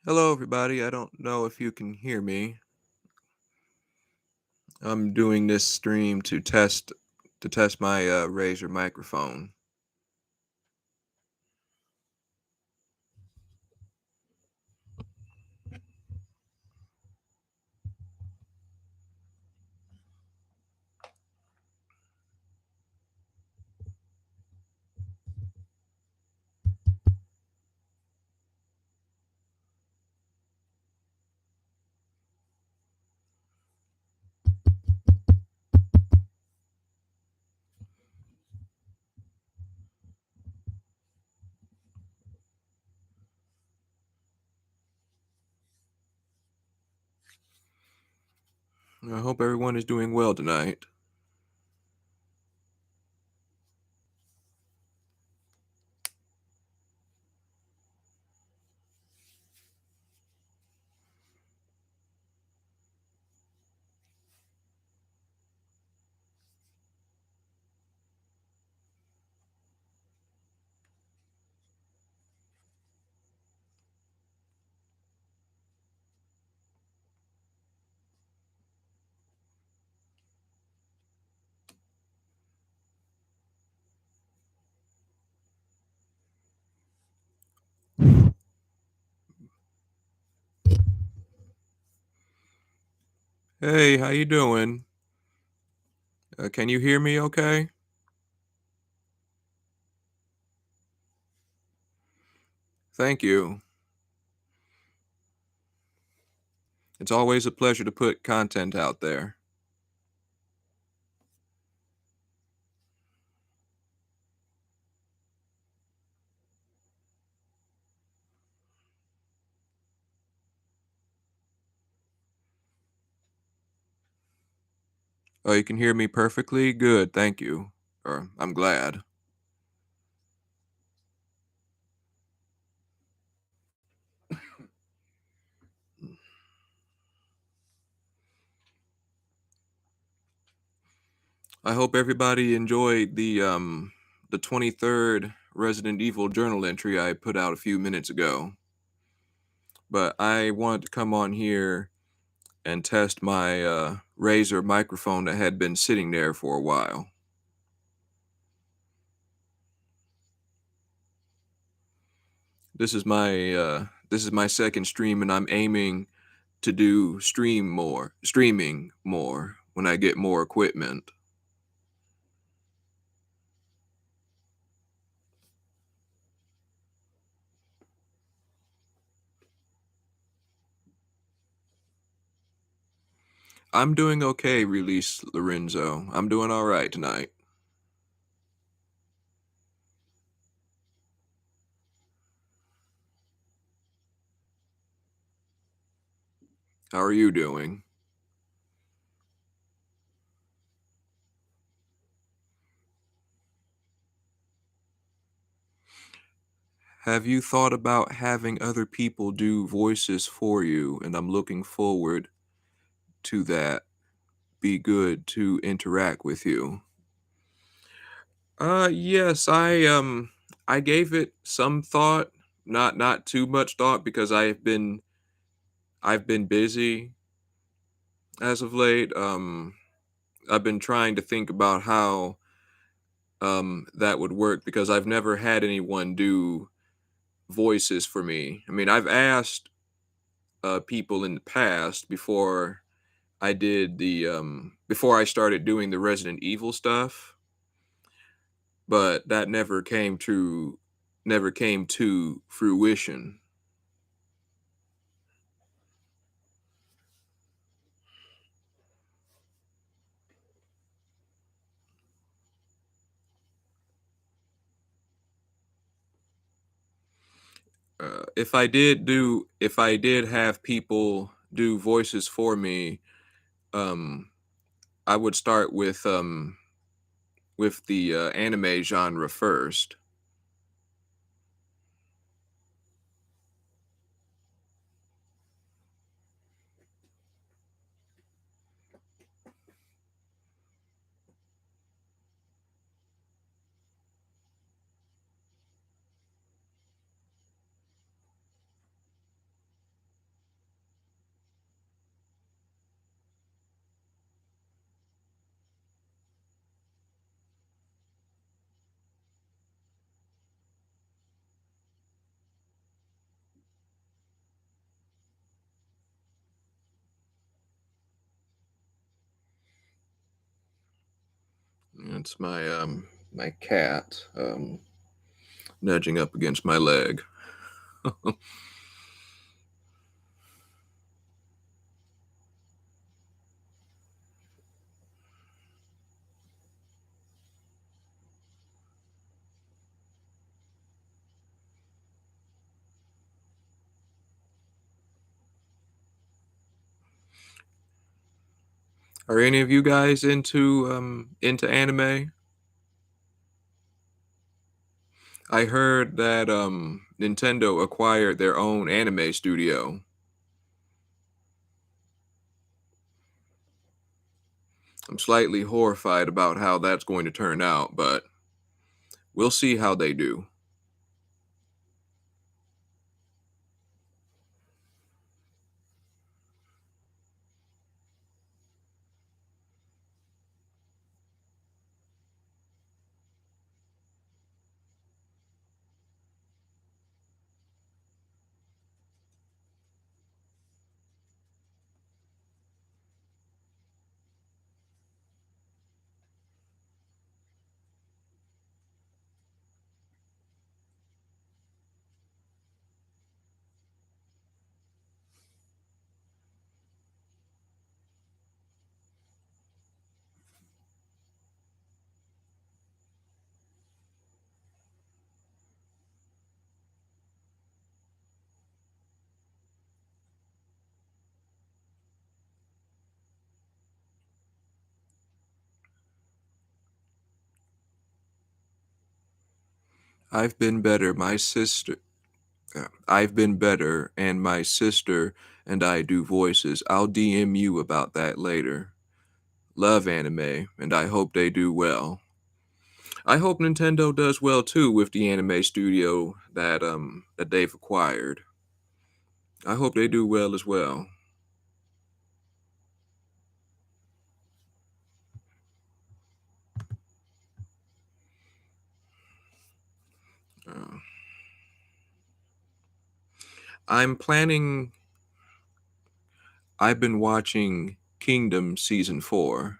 Hello, everybody. I don't know if you can hear me. I'm doing this stream to test my Razer microphone. I hope everyone is doing well tonight. Hey, how you doing? Can you hear me okay? Thank you. It's always a pleasure to put content out there. Oh, you can hear me perfectly? Good, thank you. Or I'm glad. I hope everybody enjoyed the 23rd Resident Evil journal entry I put out a few minutes ago. But I wanted to come on here and test my Razer microphone that had been sitting there for a while. This is my second stream, and I'm aiming to do streaming more when I get more equipment. I'm doing okay, release Lorenzo. I'm doing all right tonight. How are you doing? Have you thought about having other people do voices for you? And I'm looking forward to that. Be good to interact with you. Yes, I gave it some thought, not too much thought because I've been busy as of late. I've been trying to think about how that would work because I've never had anyone do voices for me. I mean, I've asked people in the past before I started doing the Resident Evil stuff, but that never came to fruition. If I did have people do voices for me, um, I would start with the anime genre first. That's my cat nudging up against my leg. Are any of you guys into anime? I heard that Nintendo acquired their own anime studio. I'm slightly horrified about how that's going to turn out, but we'll see how they do. I've been better. I've been better, and my sister and I do voices. I'll DM you about that later. Love anime, and I hope they do well. I hope Nintendo does well too with the anime studio that they've acquired. I hope they do well as well. Uh, I'm planning. I've been watching Kingdom season 4.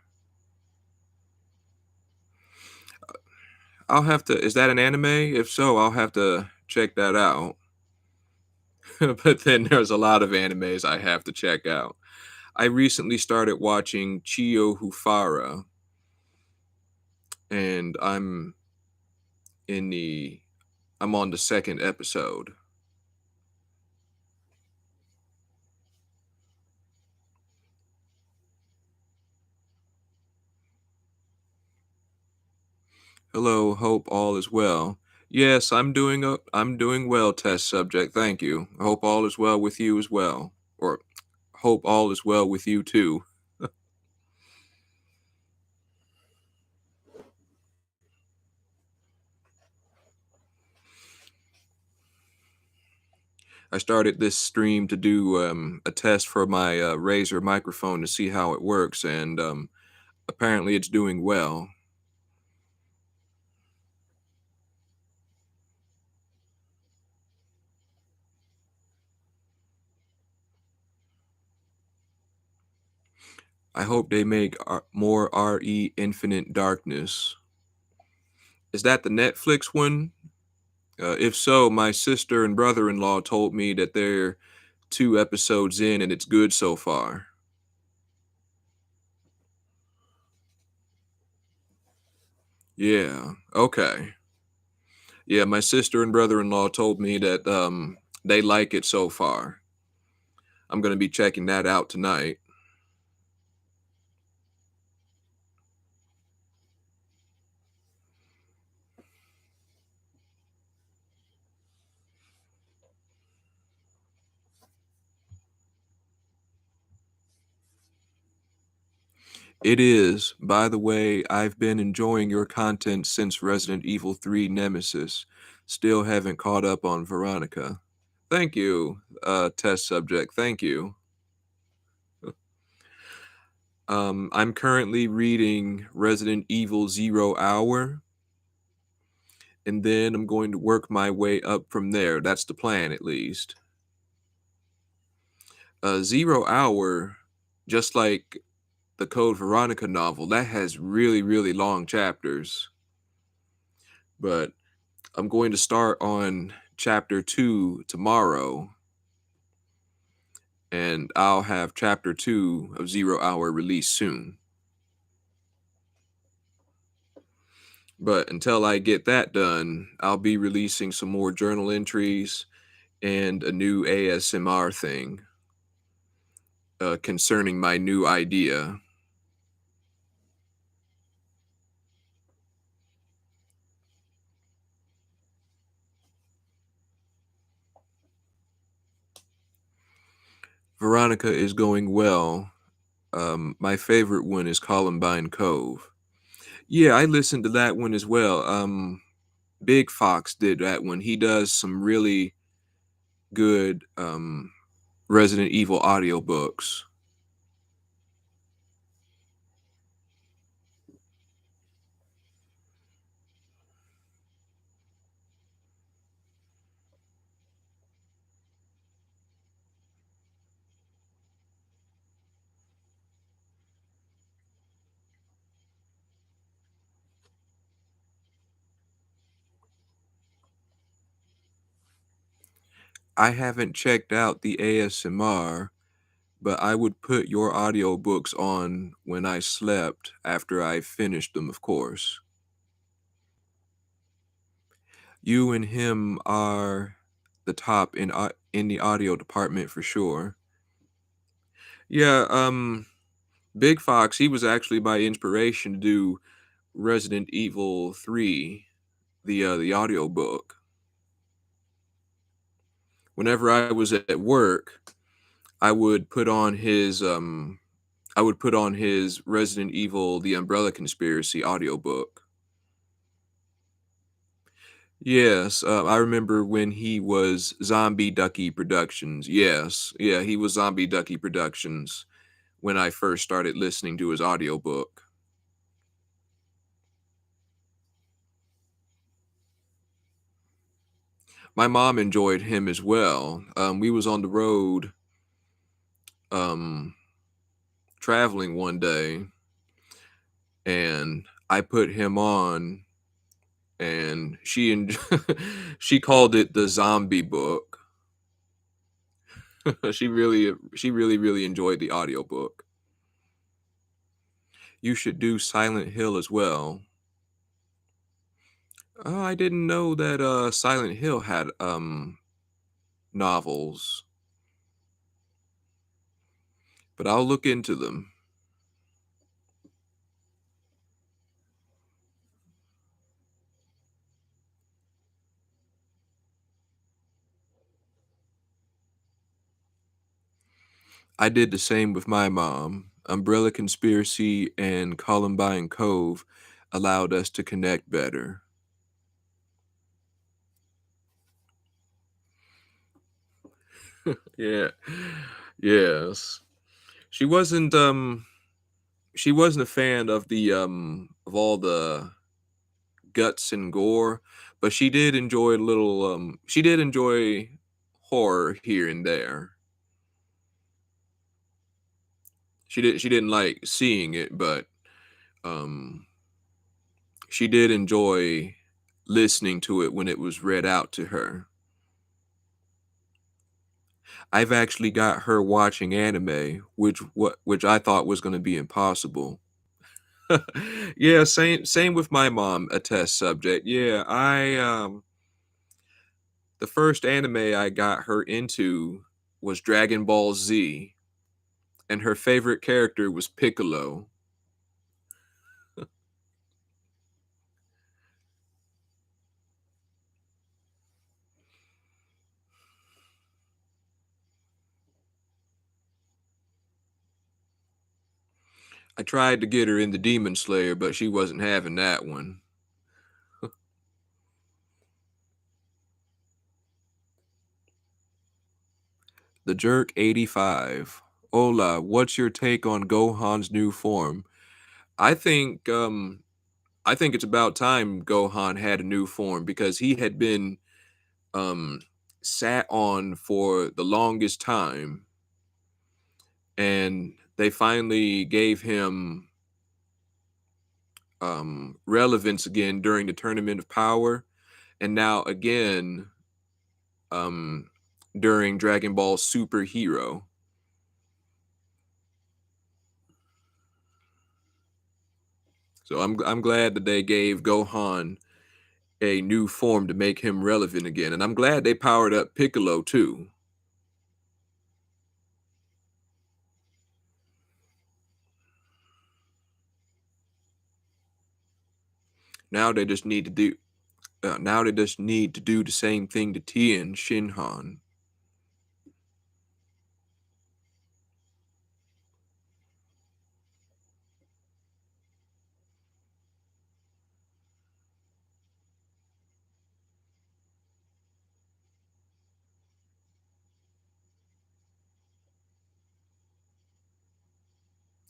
I'll have to. Is that an anime? If so, I'll have to check that out. But then there's a lot of animes I have to check out. I recently started watching Chio Hufara, and in the I'm on the second episode. Hello, hope all is well. Yes, I'm doing well, test subject. Thank you. I hope all is well with you as well. Or hope all is well with you too. I started this stream to do a test for my Razer microphone to see how it works, and apparently it's doing well. I hope they make more RE Infinite Darkness. Is that the Netflix one? If so, my sister and brother-in-law told me that they're 2 episodes in and it's good so far. Yeah. Okay. Yeah, my sister and brother-in-law told me that they like it so far. I'm gonna be checking that out tonight. It is. By the way, I've been enjoying your content since Resident Evil 3 Nemesis. Still haven't caught up on Veronica. Thank you, test subject. Thank you. I'm currently reading Resident Evil Zero Hour, and then I'm going to work my way up from there. That's the plan, at least. Zero Hour, just like the Code Veronica novel, that has really, really long chapters. But I'm going to start on chapter 2 tomorrow, and I'll have chapter 2 of Zero Hour released soon. But until I get that done, I'll be releasing some more journal entries and a new ASMR thing concerning my new idea. Veronica is going well. My favorite one is Columbine Cove. Yeah, I listened to that one as well. Big Fox did that one. He does some really good Resident Evil audiobooks. I haven't checked out the ASMR, but I would put your audiobooks on when I slept after I finished them, of course. You and him are the top in the audio department for sure. Yeah, Big Fox, he was actually my inspiration to do Resident Evil 3, the audiobook. Whenever I was at work, I would put on his Resident Evil The Umbrella Conspiracy audiobook. Yes, I remember when he was Zombie Ducky Productions. Yes, yeah, he was Zombie Ducky Productions when I first started listening to his audiobook. My mom enjoyed him as well. We was on the road um, traveling one day, and I put him on, and she called it the zombie book. She really enjoyed the audiobook. You should do Silent Hill as well. I didn't know that Silent Hill had novels, but I'll look into them. I did the same with my mom. Umbrella Conspiracy and Columbine Cove allowed us to connect better. Yeah. Yes. She wasn't she wasn't a fan of the of all the guts and gore, but she did enjoy horror here and there. She didn't like seeing it, but um she did enjoy listening to it when it was read out to her. I've actually got her watching anime, which I thought was going to be impossible. Yeah, same with my mom, a test subject. Yeah, I the first anime I got her into was Dragon Ball Z, and her favorite character was Piccolo. I tried to get her into Demon Slayer, but she wasn't having that one. The Jerk 85. Ola, what's your take on Gohan's new form? I think I think it's about time Gohan had a new form because he had been um sat on for the longest time, and They finally gave him relevance again during the Tournament of Power, and now again um, during Dragon Ball Super Hero. So I'm glad that they gave Gohan a new form to make him relevant again, and I'm glad they powered up Piccolo too. Now they just need to do now they just need to do the same thing to Tien Shinhan.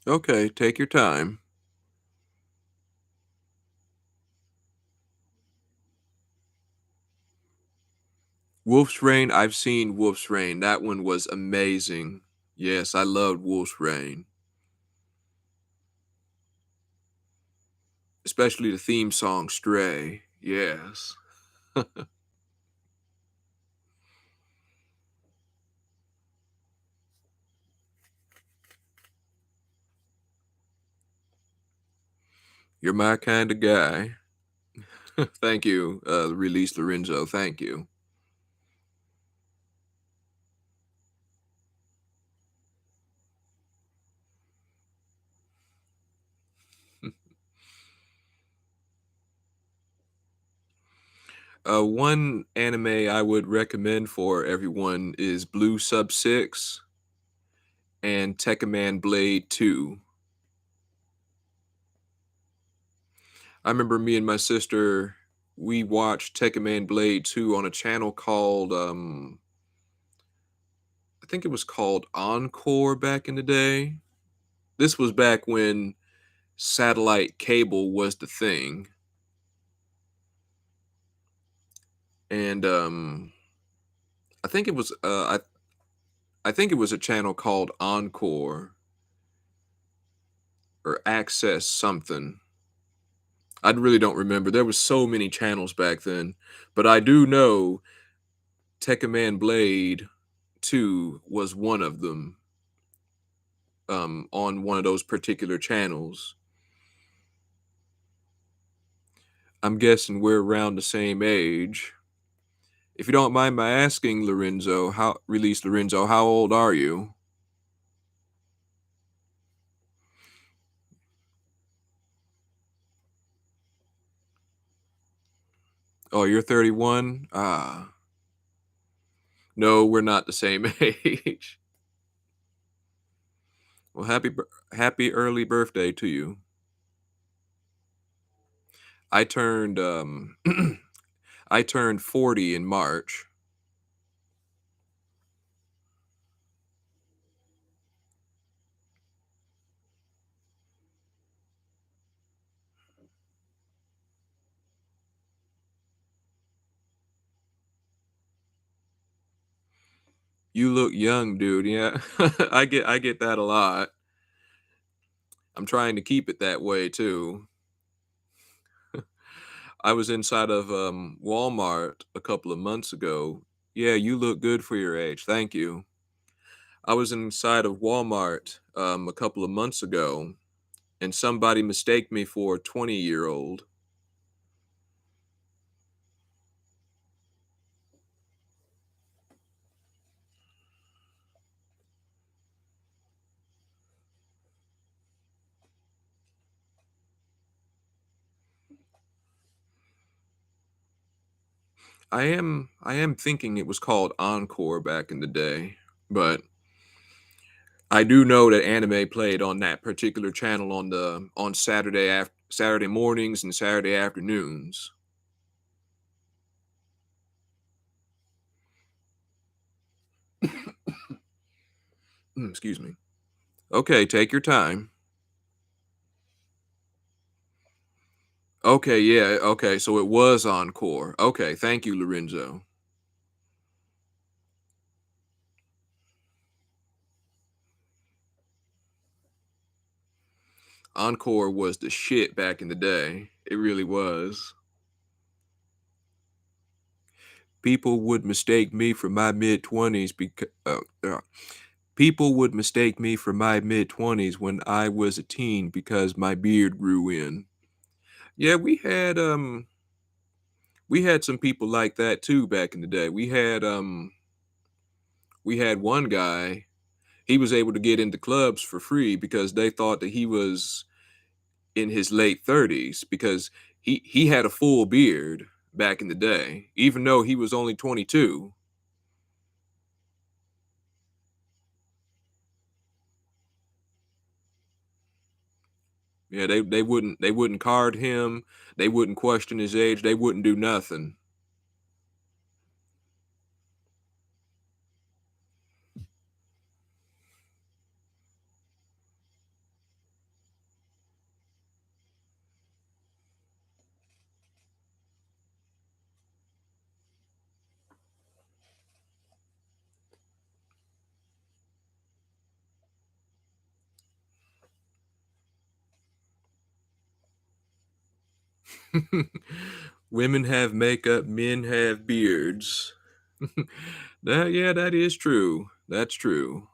Okay, take your time. Wolf's Rain, I've seen Wolf's Rain. That one was amazing. Yes, I loved Wolf's Rain. Especially the theme song Stray. Yes. You're my kind of guy. Thank you, Release Lorenzo. Thank you. One anime I would recommend for everyone is Blue Sub 6 and Tekkaman Blade 2. I remember me and my sister, we watched Tekkaman Blade 2 on a channel called, I think it was called Encore back in the day. This was back when satellite cable was the thing. And I think it was I think it was a channel called Encore or Access something. I really don't remember. There was so many channels back then, but I do know Tekkaman Blade 2 was one of them on one of those particular channels. I'm guessing we're around the same age. If you don't mind my asking, Lorenzo, how old are you? Oh, you're 31? Ah, no, we're not the same age. Well, happy early birthday to you. I turned I turned 40 in March. You look young, dude. Yeah. I get that a lot. I'm trying to keep it that way too. I was inside of Walmart a couple of months ago. Yeah, you look good for your age. Thank you. I was inside of Walmart a couple of months ago and somebody mistaked me for a 20-year-old. I am thinking it was called Encore back in the day, but I do know that anime played on that particular channel on Saturday mornings and Saturday afternoons. Excuse me. Okay, take your time. Okay, yeah, okay, so it was Encore. Okay, thank you, Lorenzo. Encore was the shit back in the day. It really was. People would mistake me for my mid-20s because people would mistake me for my mid-20s when I was a teen because my beard grew in. Yeah, we had some people like that too back in the day. We had one guy, he was able to get into clubs for free because they thought that he was in his late 30s because he had a full beard back in the day, even though he was only 22. Yeah, they wouldn't card him, they wouldn't question his age, they wouldn't do nothing. Women have makeup, men have beards. That is true. That's true.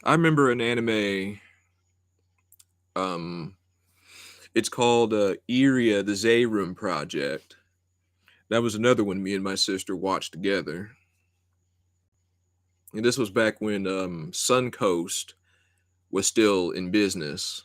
I remember an anime, um, it's called, Iria: The Zayrum Project. That was another one me and my sister watched together, and this was back when, Suncoast was still in business.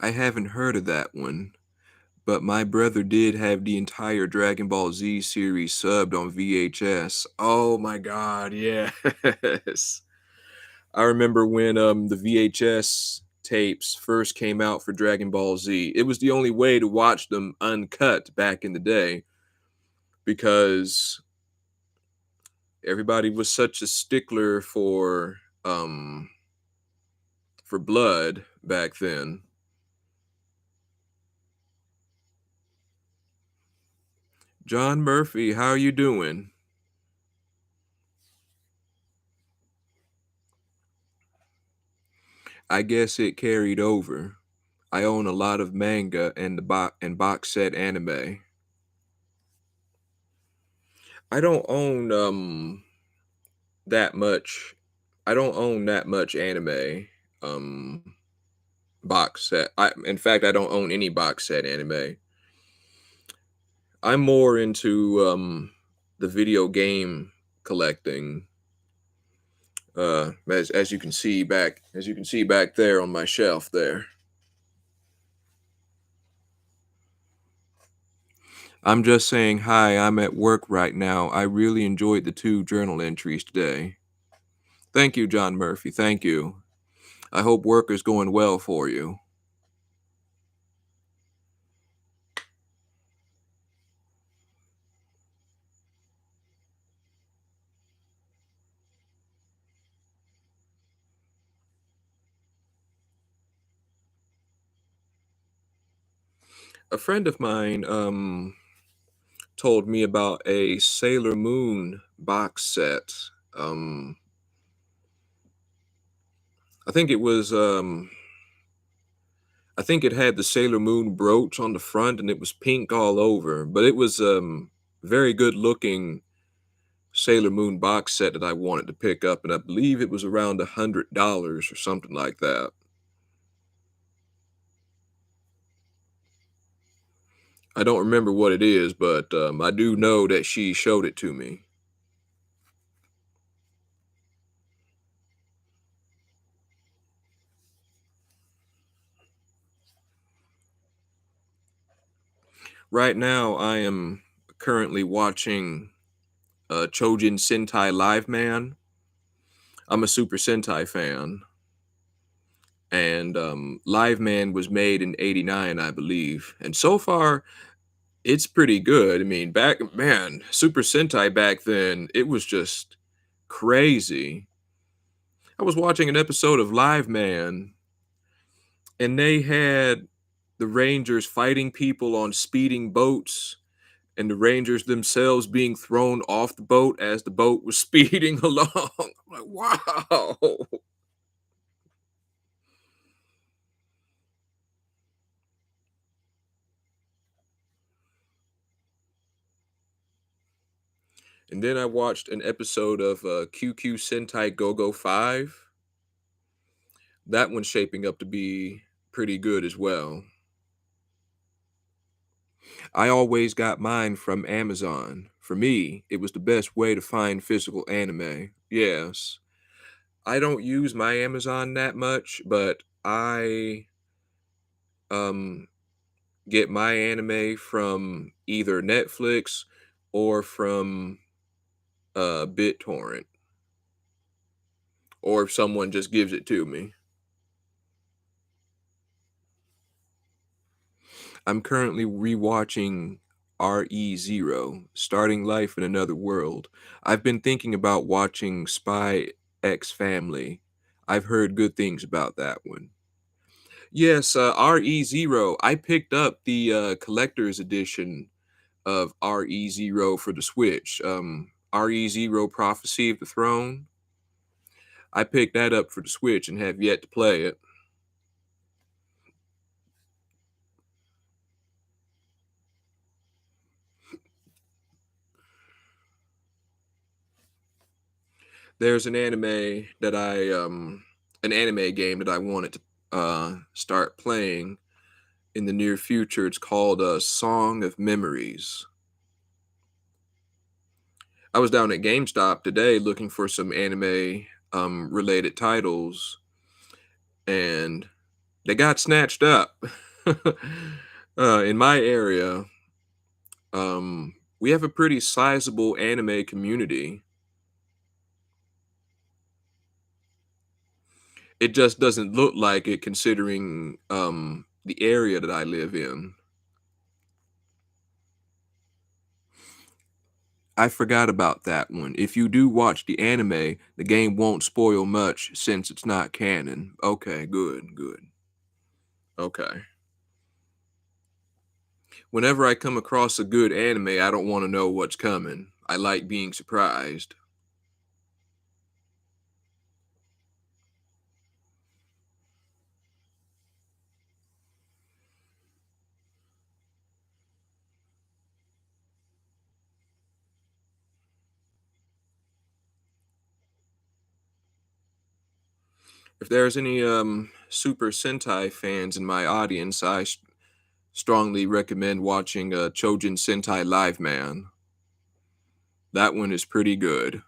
I haven't heard of that one, but my brother did have the entire Dragon Ball Z series subbed on VHS. Oh my god, yes. I remember when, the VHS tapes first came out for Dragon Ball Z. It was the only way to watch them uncut back in the day because everybody was such a stickler for blood back then. John Murphy, how are you doing? I guess it carried over. I own a lot of manga and the box set anime. I don't own that much. I don't own that much anime um box set. In fact, I don't own any box set anime. I'm more into the video game collecting. As you can see back there on my shelf there. I'm just saying hi. I'm at work right now. I really enjoyed the two journal entries today. Thank you, John Murphy. Thank you. I hope work is going well for you. A friend of mine told me about a Sailor Moon box set. Um I think it was I think it had the Sailor Moon brooch on the front and it was pink all over, but it was very good looking Sailor Moon box set that I wanted to pick up, and I believe it was around $100 or something like that. I don't remember what it is, but I do know that she showed it to me. Right now, I am currently watching Chojin Sentai Live Man. I'm a Super Sentai fan, and Live Man was made in '89, I believe. And so far, it's pretty good. I mean, Super Sentai back then, it was just crazy. I was watching an episode of Live Man, and they had the Rangers fighting people on speeding boats, and the Rangers themselves being thrown off the boat as the boat was speeding along. I'm like, wow. And then I watched an episode of QQ Sentai Go 5. That one's shaping up to be pretty good as well. I always got mine from Amazon. For me, it was the best way to find physical anime. Yes. I don't use my Amazon that much, but I um get my anime from either Netflix or from BitTorrent, or if someone just gives it to me. I'm currently rewatching RE Zero, Starting Life in Another World. I've been thinking about watching Spy X Family. I've heard good things about that one. Yes, RE Zero. I picked up the collector's edition of RE Zero for the Switch. RE Zero Prophecy of the Throne. I picked that up for the Switch and have yet to play it. There's an anime game that I wanted to start playing in the near future. It's called Song of Memories. I was down at GameStop today looking for some anime related titles, and they got snatched up. In my area, we have a pretty sizable anime community. It just doesn't look like it considering the area that I live in. I forgot about that one. If you do watch the anime, the game won't spoil much since it's not canon. Okay, good, good. Okay. Whenever I come across a good anime, I don't want to know what's coming. I like being surprised. If there's any Super Sentai fans in my audience, strongly recommend watching Chojin Sentai Live Man. That one is pretty good.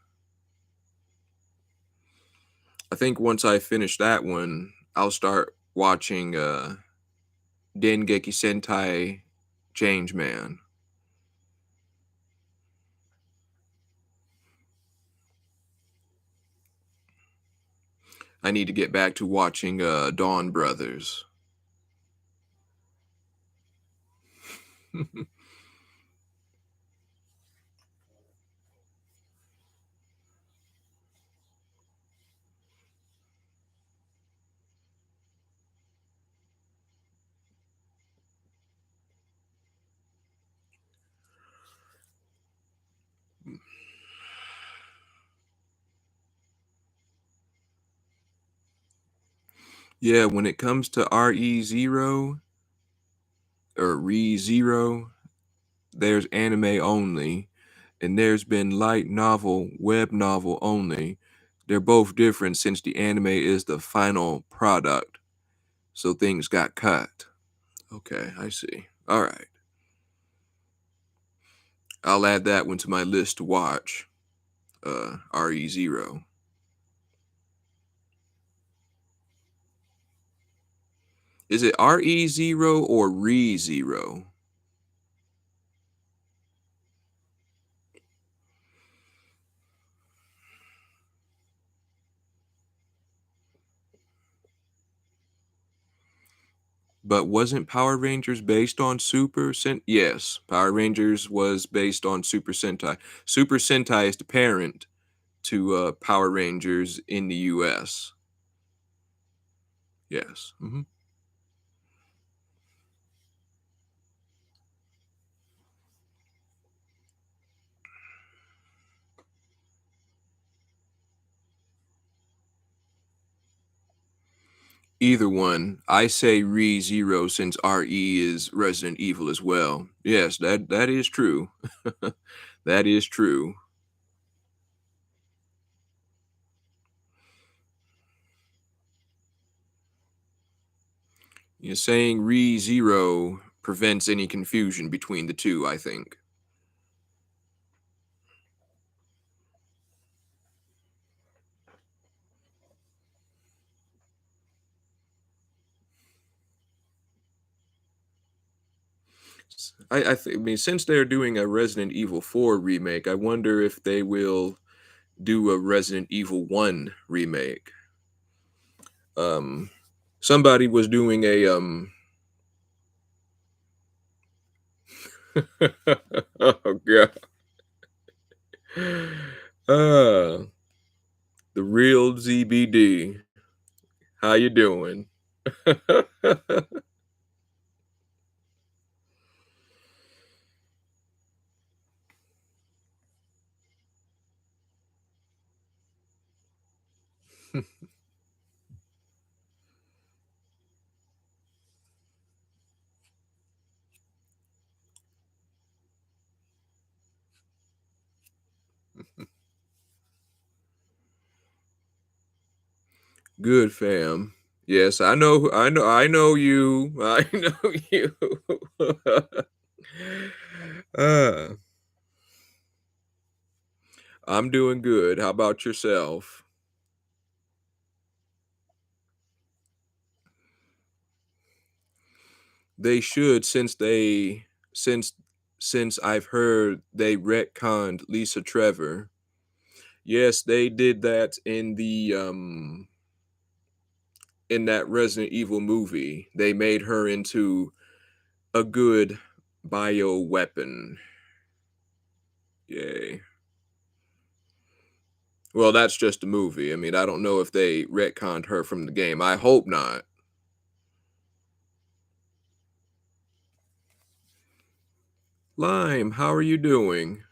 I think once I finish that one, I'll start watching Dengeki Sentai Change Man. I need to get back to watching Dawn Brothers. Yeah, when it comes to RE Zero or Re Zero, there's anime only, and there's been light novel, web novel only. They're both different since the anime is the final product, so things got cut. Okay, I see. All right. I'll add that one to my list to watch. RE0. Is it RE0 or Re0? But wasn't Power Rangers based on Yes, Power Rangers was based on Super Sentai. Super Sentai is the parent to Power Rangers in the US. Yes. Either one. I say Re0 since RE is Resident Evil as well. Yes, that is true. That is true. You're saying Re0 prevents any confusion between the two, I think. I mean, since they're doing a Resident Evil 4 remake, I wonder if they will do a Resident Evil 1 remake. Um, Somebody was doing a oh god. Uh, the real ZBD. How you doing? Good fam. Yes, I know you. I know you. uh, I'm doing good. How about yourself? They should since since I've heard they retconned Lisa Trevor. Yes, they did that in that Resident Evil movie. They made her into a good bio weapon. Yay. Well, that's just a movie. I mean, I don't know if they retconned her from the game. I hope not. Lime, how are you doing?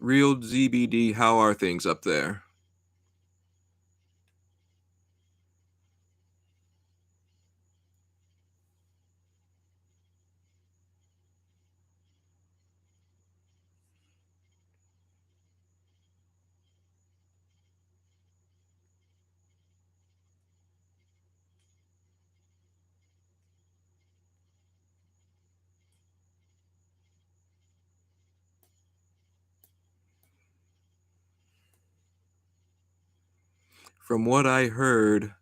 Real ZBD, how are things up there? From what I heard,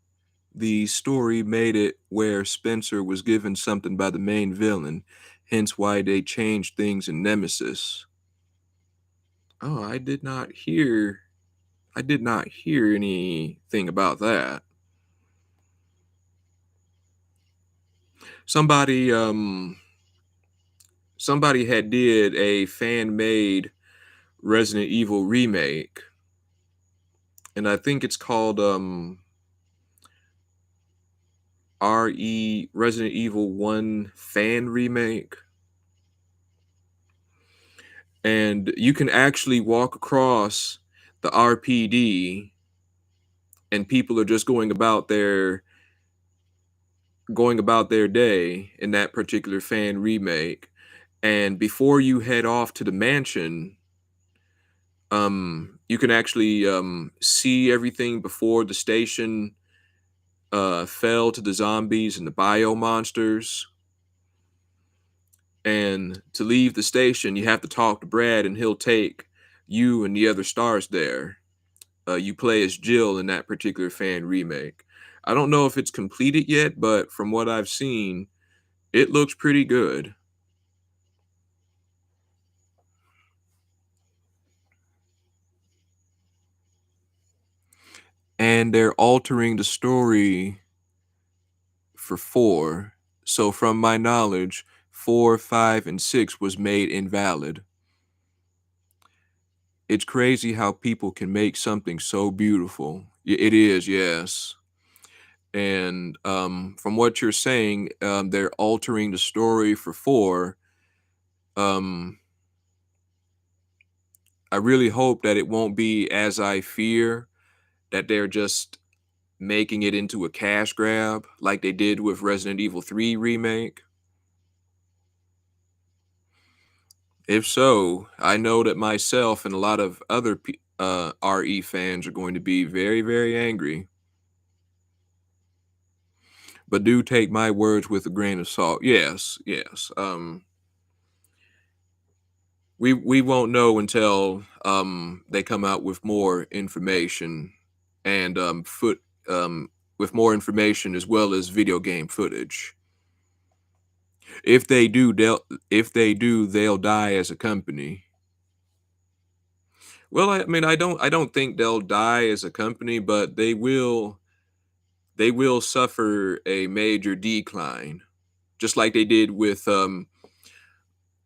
the story made it where Spencer was given something by the main villain, hence why they changed things in Nemesis. Oh, I did not hear anything about that. Somebody somebody had did a fan-made Resident Evil remake, and I think it's called RE Resident Evil 1 fan remake. and you can actually walk across the RPD, and people are just going about their day in that particular fan remake. And before you head off to the mansion, you can actually see everything before the station fell to the zombies and the bio monsters. And to leave the station, you have to talk to Brad, and he'll take you and the other stars there. You play as Jill in that particular fan remake. I don't know if it's completed yet, but from what I've seen, it looks pretty good. And they're altering the story for 4. So from my knowledge, 4, 5, and 6 was made invalid. It's crazy how people can make something so beautiful. It is, yes. And from what you're saying, they're altering the story for 4. Um, I really hope that it won't be as I fear, that they're just making it into a cash grab like they did with Resident Evil 3 remake. If so, I know that myself and a lot of other RE fans are going to be very, very angry. But do take my words with a grain of salt. Yes, yes. We won't know until they come out with more information, and um with more information as well as video game footage. If they do, they'll die as a company. Well, I mean, I don't think they'll die as a company, but they will suffer a major decline, just like they did with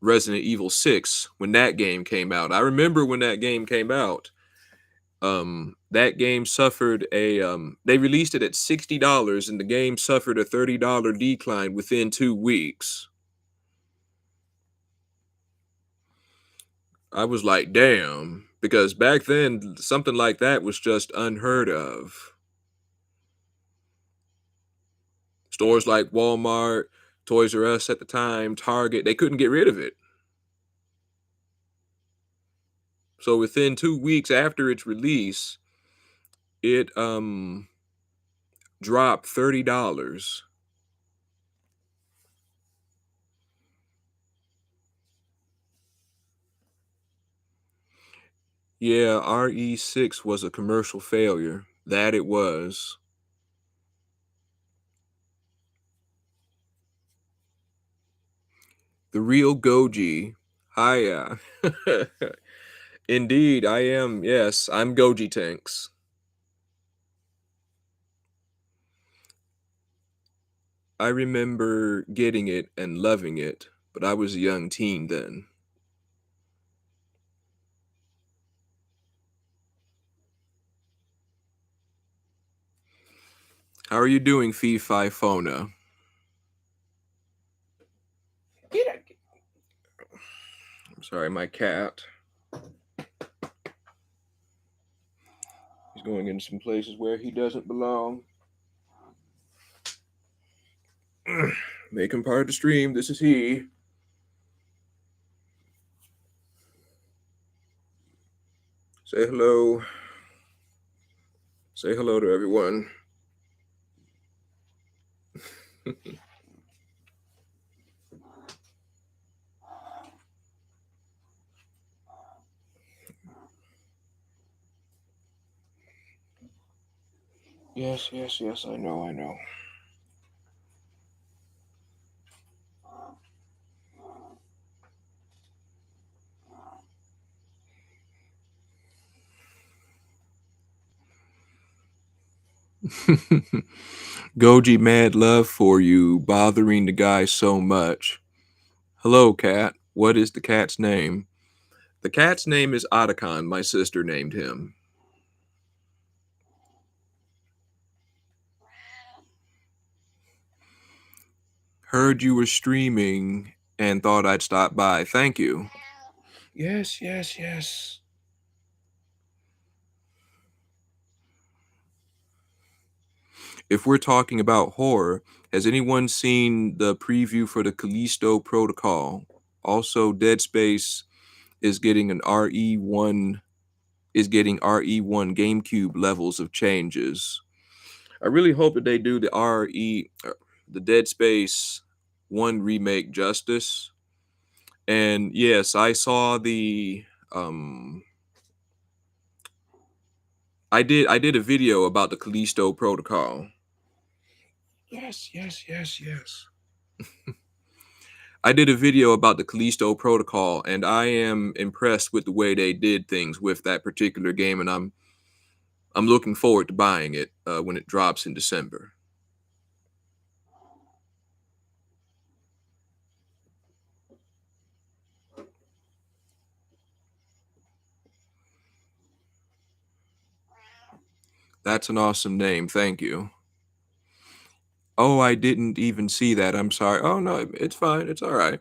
Resident Evil 6 when that game came out. I remember when that game came out. That game suffered a they released it at $60, and the game suffered a $30 decline within 2 weeks. I was like, "Damn," because back then something like that was just unheard of. Stores like Walmart, Toys R Us at the time, Target, they couldn't get rid of it. So within 2 weeks after its release, it dropped $30. Yeah, RE6 was a commercial failure. That it was. The real Goji. Hiya. Indeed, I am. Yes, I'm Goji Tanks. I remember getting it and loving it, but I was a young teen then. How are you doing, Fee Fi Fona? I'm sorry, my cat. He's going into some places where he doesn't belong. Make him part of the stream. This is he. Say hello. Say hello to everyone. Yes, yes, yes, I know, I know. Goji mad love for you, bothering the guy so much. Hello, cat. What is the cat's name? The cat's name is Otacon. My sister named him. Heard you were streaming and thought I'd stop by. Thank you. Yes, yes, yes. If we're talking about horror, has anyone seen the preview for the Callisto Protocol? Also, Dead Space is getting an RE1 is getting RE1 GameCube levels of changes. I really hope that they do the Dead Space 1 remake justice. And yes, um I did a video about the Callisto Protocol. Yes, yes, yes, yes. I did a video about the Callisto Protocol, and I am impressed with the way they did things with that particular game, and I'm looking forward to buying it when it drops in December. That's an awesome name. Thank you. Oh, I didn't even see that. I'm sorry. Oh no, it's fine. It's all right.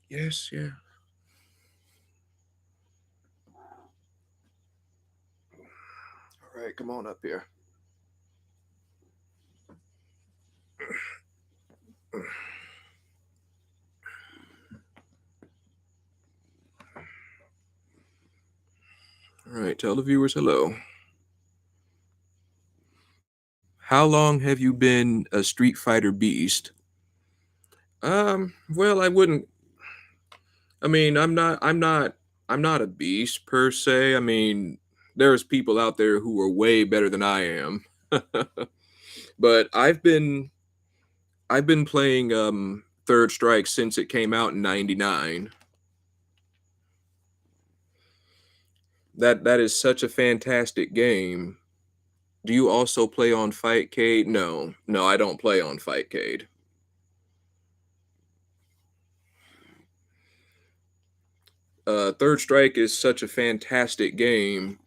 Yes, yeah. All right, come on up here. All right, tell the viewers hello. How long have you been a Street Fighter beast? Well, I wouldn't. I mean, I'm not a beast per se. I mean, there's people out there who are way better than I am. But I've been playing Third Strike since it came out in '99. That is such a fantastic game. Do you also play on Fightcade? No. No, I don't play on Fightcade. Third Strike is such a fantastic game.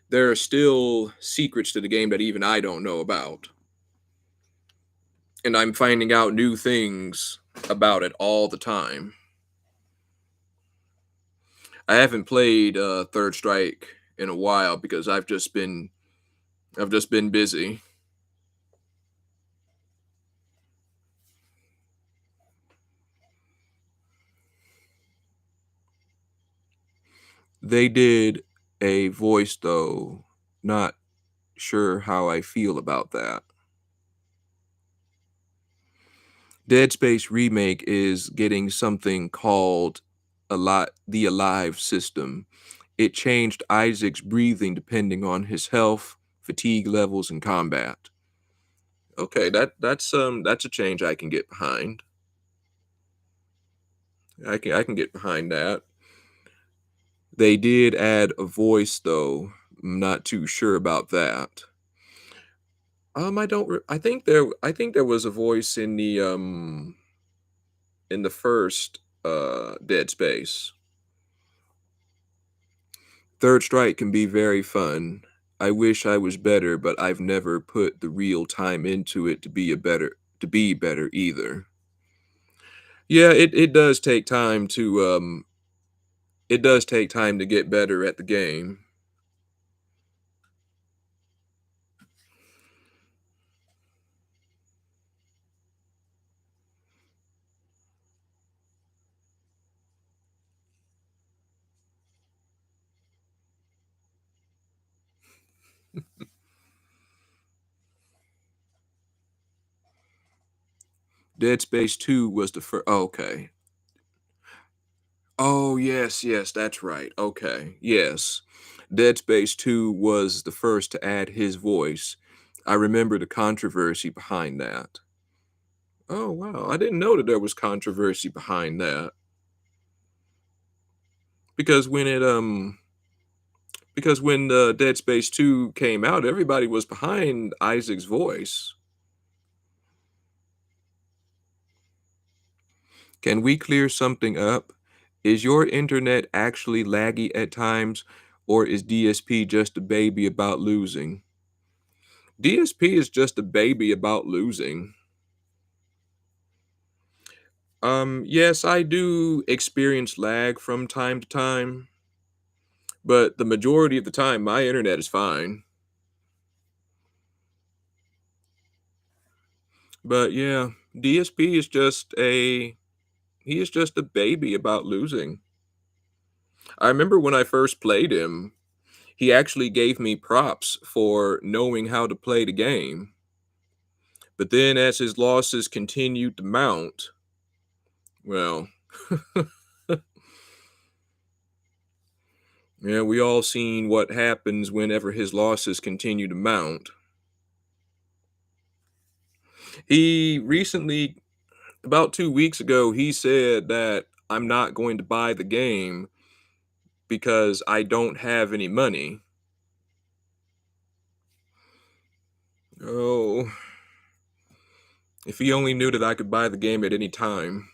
There are still secrets to the game that even I don't know about. And I'm finding out new things about it all the time. I haven't played Third Strike in a while because I've just been busy. They did a voice though. Not sure how I feel about that. Dead Space remake is getting something called the Alive system. It changed Isaac's breathing depending on his health, fatigue levels, and combat. Okay, that's a change I can get behind. I can get behind that. They did add a voice though. I'm not too sure about that. I don't. I think there was a voice in the first Dead Space. Third Strike can be very fun. I wish I was better, but I've never put the real time into it to be better either. Yeah, it does take time to get better at the game. Dead Space 2 was the first. Okay. Oh, yes, yes, that's right. Okay. Yes. Dead Space 2 was the first to add his voice. I remember the controversy behind that. Oh, wow. I didn't know that there was controversy behind that. Because when the Dead Space 2 came out, everybody was behind Isaac's voice. Can we clear something up? Is your internet actually laggy at times, Or is DSP just a baby about losing? DSP is just a baby about losing. Yes, I do experience lag from time to time, but the majority of the time my internet is fine. But yeah, DSP is just a he is just a baby about losing. I remember when I first played him, he actually gave me props for knowing how to play the game. But then as his losses continued to mount, well, yeah, we all seen what happens whenever his losses continue to mount. He recently, about 2 weeks ago, he said that I'm not going to buy the game because I don't have any money. Oh, if he only knew that I could buy the game at any time.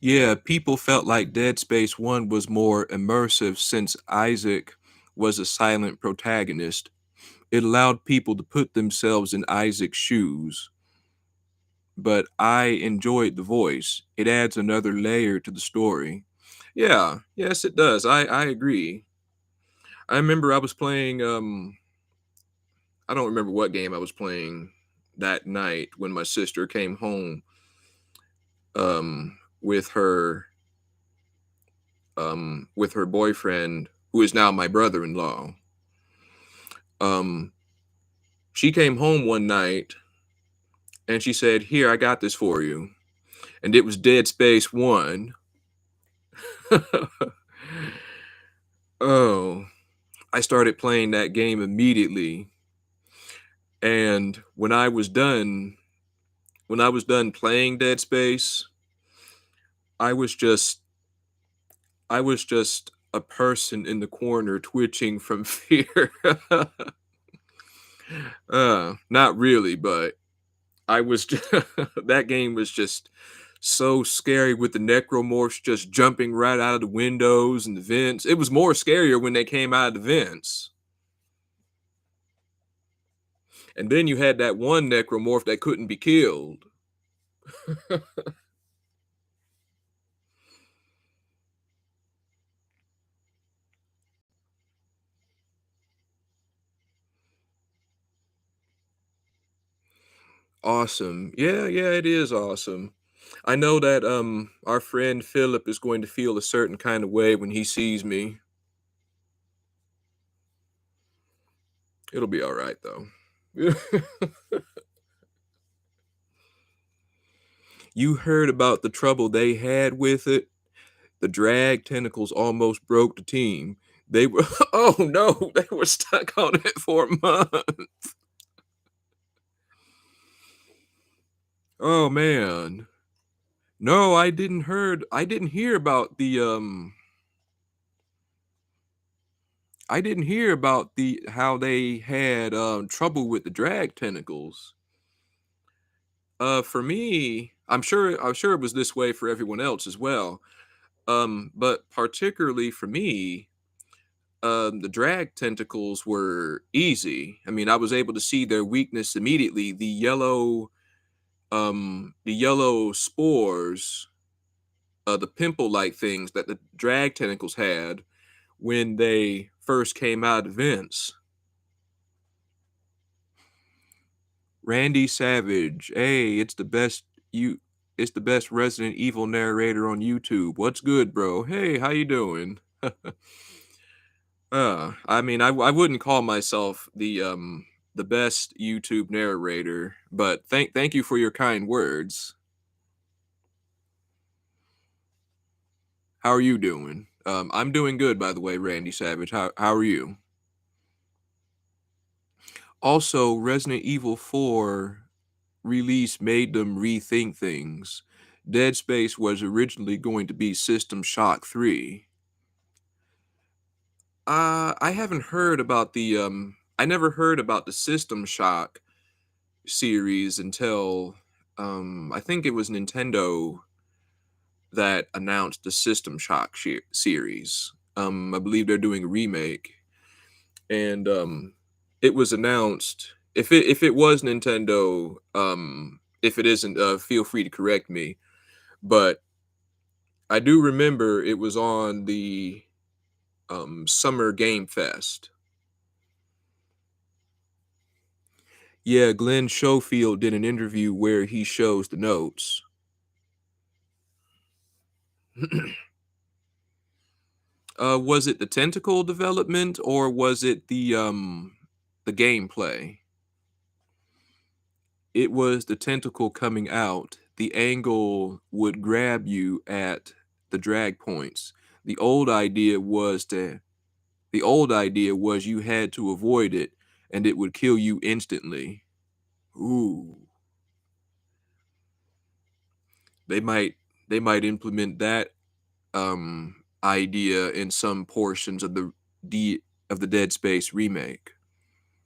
Yeah, people felt like Dead Space 1 was more immersive since Isaac was a silent protagonist. It allowed people to put themselves in Isaac's shoes, but I enjoyed the voice. It adds another layer to the story. Yeah, yes, it does. I agree. I remember I was playing I don't remember what game I was playing that night when my sister came home with her boyfriend who is now my brother-in-law. Um she came home one night and she said, "Here, I got this for you." And it was Dead Space 1. Oh, I started playing that game immediately, and when I was done playing Dead Space, I was just I was just a person in the corner twitching from fear. Not really, but I was that game was just so scary with the necromorphs just jumping right out of the windows and the vents. It was more scarier when they came out of the vents. And then you had that one necromorph that couldn't be killed. Awesome. Yeah, yeah, it is awesome. I know that our friend Philip is going to feel a certain kind of way when he sees me. It'll be all right though. You heard about the trouble they had with it? The drag tentacles almost broke the team. They were oh no, they were stuck on it for a month. Oh man. No, I didn't hear about the how they had trouble with the drag tentacles. For me, I'm sure it was this way for everyone else as well. But particularly for me, the drag tentacles were easy. I mean, I was able to see their weakness immediately. The yellow spores, the pimple-like things that the drag tentacles had when they first came out of vents. Randy Savage, hey, it's the best Resident Evil narrator on YouTube. What's good, bro? Hey, how you doing? I mean, I wouldn't call myself the best YouTube narrator, but thank you for your kind words. How are you doing? I'm doing good, by the way, Randy Savage. How are you? Also, Resident Evil 4 release made them rethink things. Dead Space was originally going to be System Shock 3. I haven't heard about I never heard about the System Shock series until, I think it was Nintendo that announced the System Shock series. I believe they're doing a remake, and, it was announced if it was Nintendo, if it isn't, feel free to correct me, but I do remember it was on the, Summer Game Fest. Yeah, Glenn Schofield did an interview where he shows the notes. Was it the tentacle development or was it the gameplay? It was the tentacle coming out. The angle would grab you at the drag points. The old idea was to the old idea was you had to avoid it and it would kill you instantly. Ooh. They might they might implement that idea in some portions of the Dead Space remake.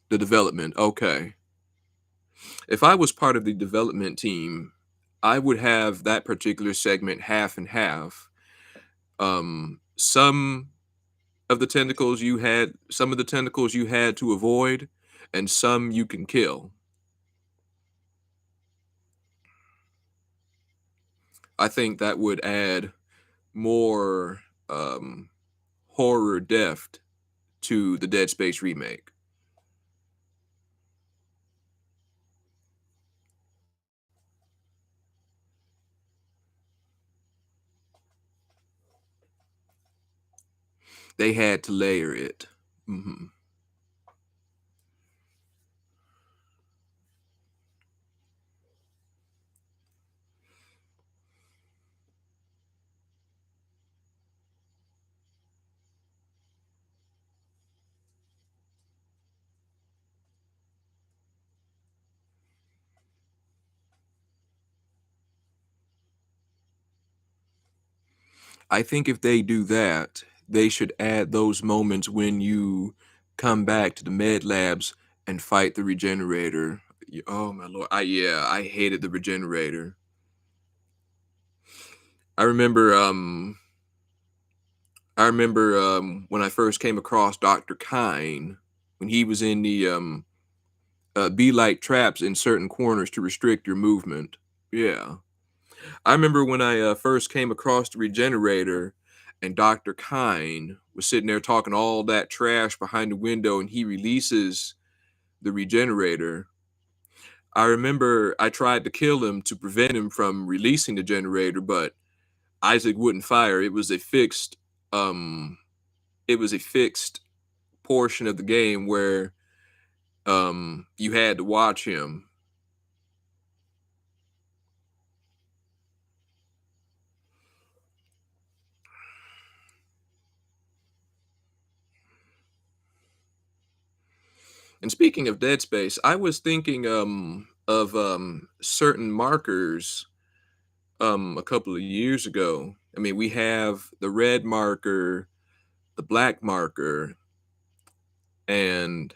The development. Okay. If I was part of the development team, I would have that particular segment half and half. Some some of the tentacles you had to avoid, and some you can kill. I think that would add more horror depth to the Dead Space remake. They had to layer it. Mhm. I think if they do that, they should add those moments when you come back to the med labs and fight the regenerator. Oh my lord. I hated the regenerator. I remember when I first came across Dr. Kine when he was in the be like traps in certain corners to restrict your movement. Yeah. I remember when I first came across the regenerator and Dr. Kine was sitting there talking all that trash behind the window and he releases the regenerator. I remember I tried to kill him to prevent him from releasing the generator, but Isaac wouldn't fire. Um it was a fixed portion of the game where you had to watch him. And speaking of Dead Space, I was thinking of certain markers a couple of years ago. I mean, we have the red marker, the black marker, and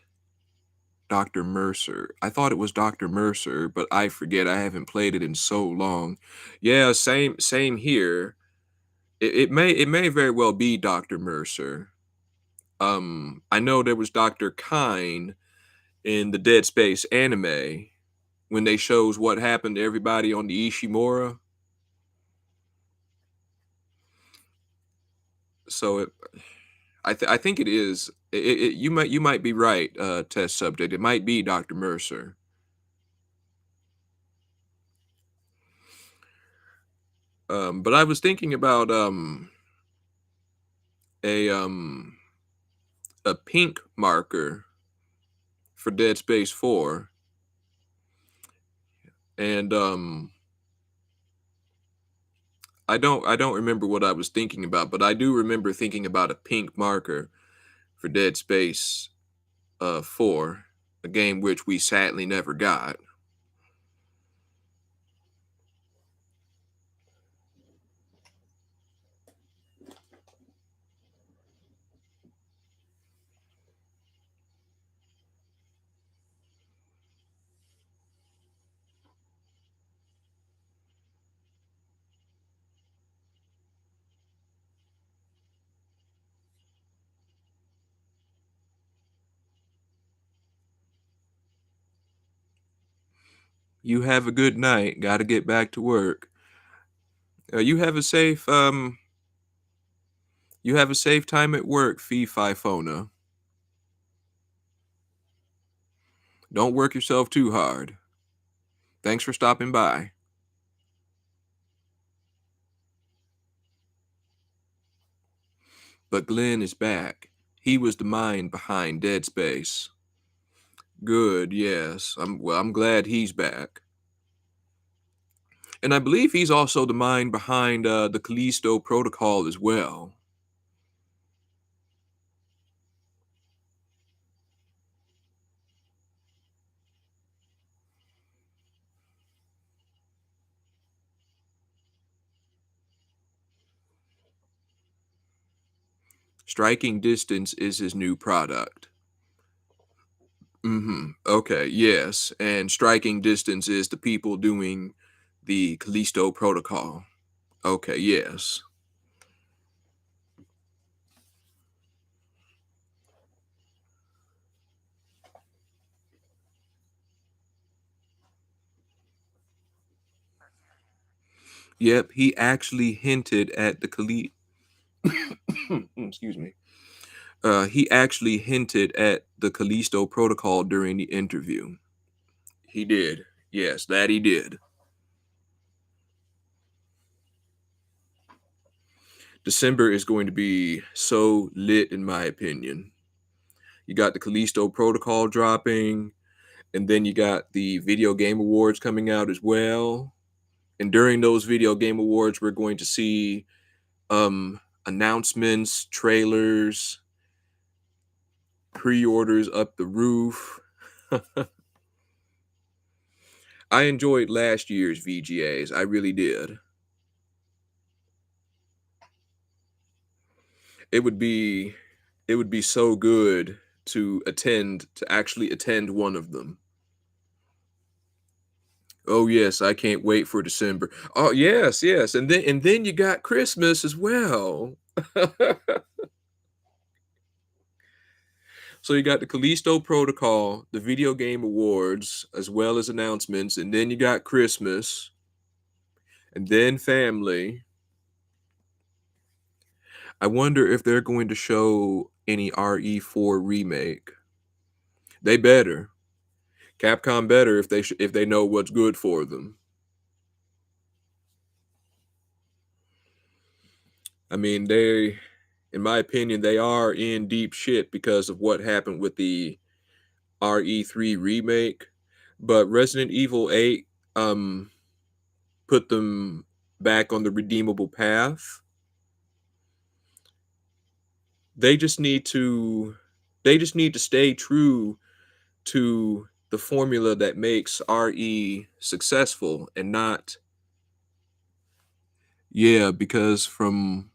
Dr. Mercer. I thought it was Dr. Mercer, but I forget. I haven't played it in so long. Yeah, same here. It may very well be Dr. Mercer. I know there was Dr. Kine in the Dead Space anime when they shows what happened to everybody on the Ishimura. So I think it is. You might be right, test subject. It might be Dr. Mercer. But I was thinking about a um a pink marker for Dead Space 4, and I don't remember what I was thinking about, but I do remember thinking about a pink marker for Dead Space 4, a game which we sadly never got. You have a good night. Got to get back to work. You have a safe you have a safe time at work, Fee Fi Fona. Don't work yourself too hard. Thanks for stopping by. But Glenn is back. He was the mind behind Dead Space. Good, yes. I'm glad he's back. And I believe he's also the mind behind the Callisto Protocol as well. Striking Distance is his new product. Okay, yes. And Striking Distance is the people doing the Callisto Protocol. Okay, yes. Yep, he actually hinted at the excuse me. He actually hinted at the Callisto Protocol during the interview. He did. Yes, that he did. December is going to be so lit, in my opinion. You got the Callisto Protocol dropping, and then you got the Video Game Awards coming out as well. And during those Video Game Awards, we're going to see announcements, trailers, pre-orders up the roof. I enjoyed last year's VGAs. I really did. It would be it would be so good to actually attend one of them. Oh yes, I can't wait for December. Oh yes, yes. And then you got Christmas as well. So you got the Callisto Protocol, the Video Game Awards, as well as announcements, and then you got Christmas, and then family. I wonder if they're going to show any RE4 remake. They better. Capcom better if they know what's good for them. I mean, in my opinion, they are in deep shit because of what happened with the RE3 remake, but Resident Evil 8 um put them back on the redeemable path. They just need to they just need to stay true to the formula that makes RE successful and not yeah, because from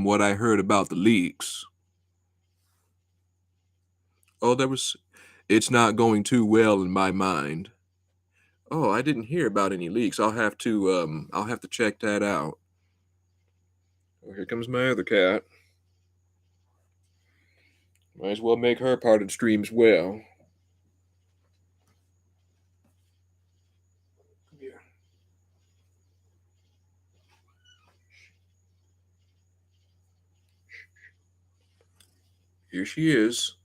what I heard about the leaks, oh, it's not going too well in my mind. Oh, I didn't hear about any leaks. I'll have to check that out. Oh, here comes my other cat. Might as well make her part of the stream as well. Yeah. Here she is.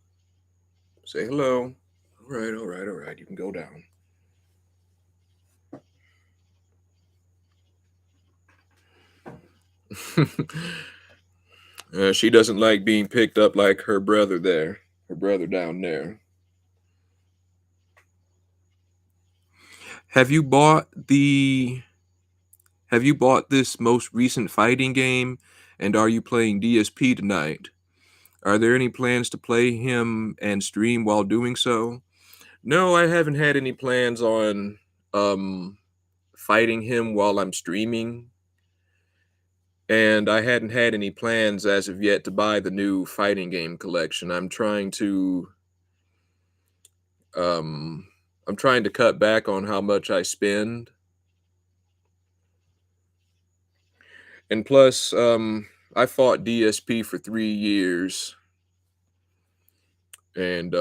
Say hello. All right, all right, all right. You can go down. She doesn't like being picked up like her brother there. Her brother down there. Have you bought the Have you bought this most recent fighting game and are you playing DSP tonight? Are there any plans to play him and stream while doing so? No, I haven't had any plans on um fighting him while I'm streaming, and I hadn't had any plans as of yet to buy the new fighting game collection. Um I'm trying to cut back on how much I spend. And plus I fought DSP for 3 years and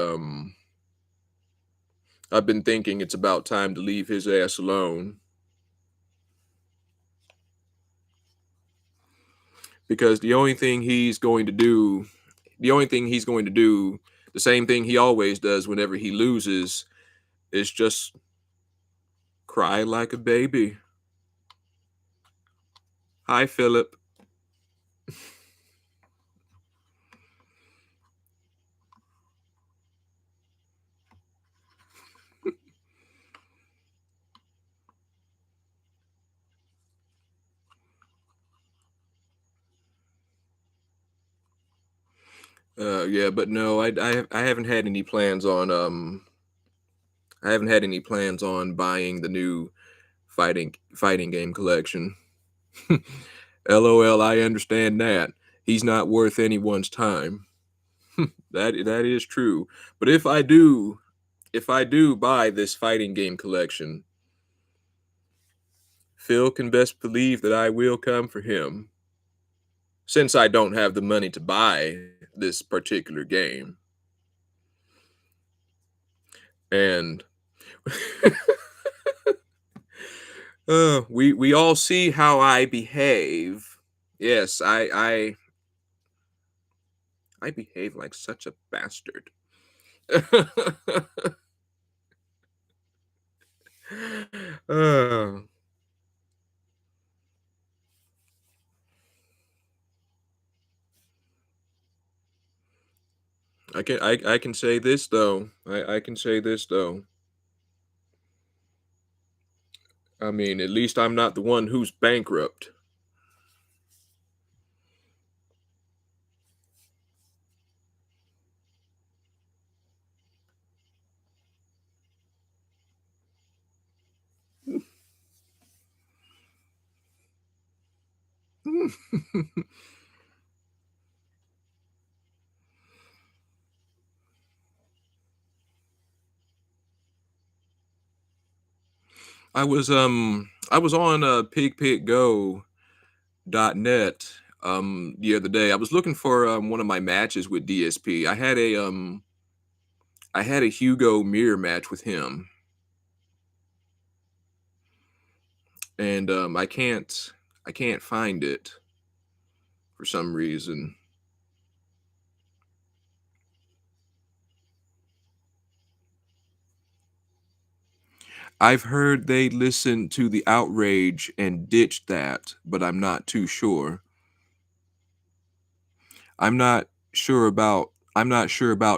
I've been thinking it's about time to leave his ass alone because the only thing he's going to do, the same thing he always does whenever he loses, is just cry like a baby. Hi, Philip. Yeah, but no, I haven't had any plans on I haven't had any plans on buying the new fighting game collection. LOL, I understand that. He's not worth anyone's time. That is true. But if I do buy this fighting game collection, Phil can best believe that I will come for him. Since I don't have the money to buy this particular game. And we all see how I behave. Yes, I behave like such a bastard. uh, I can say this though. I can say this though. I mean, at least I'm not the one who's bankrupt. I was on pigpiggo.net the other day. I was looking for one of my matches with DSP. I had a Hugo mirror match with him, and I can't find it for some reason. I've heard they listened to the outrage and ditched that, but I'm not too sure. I'm not sure about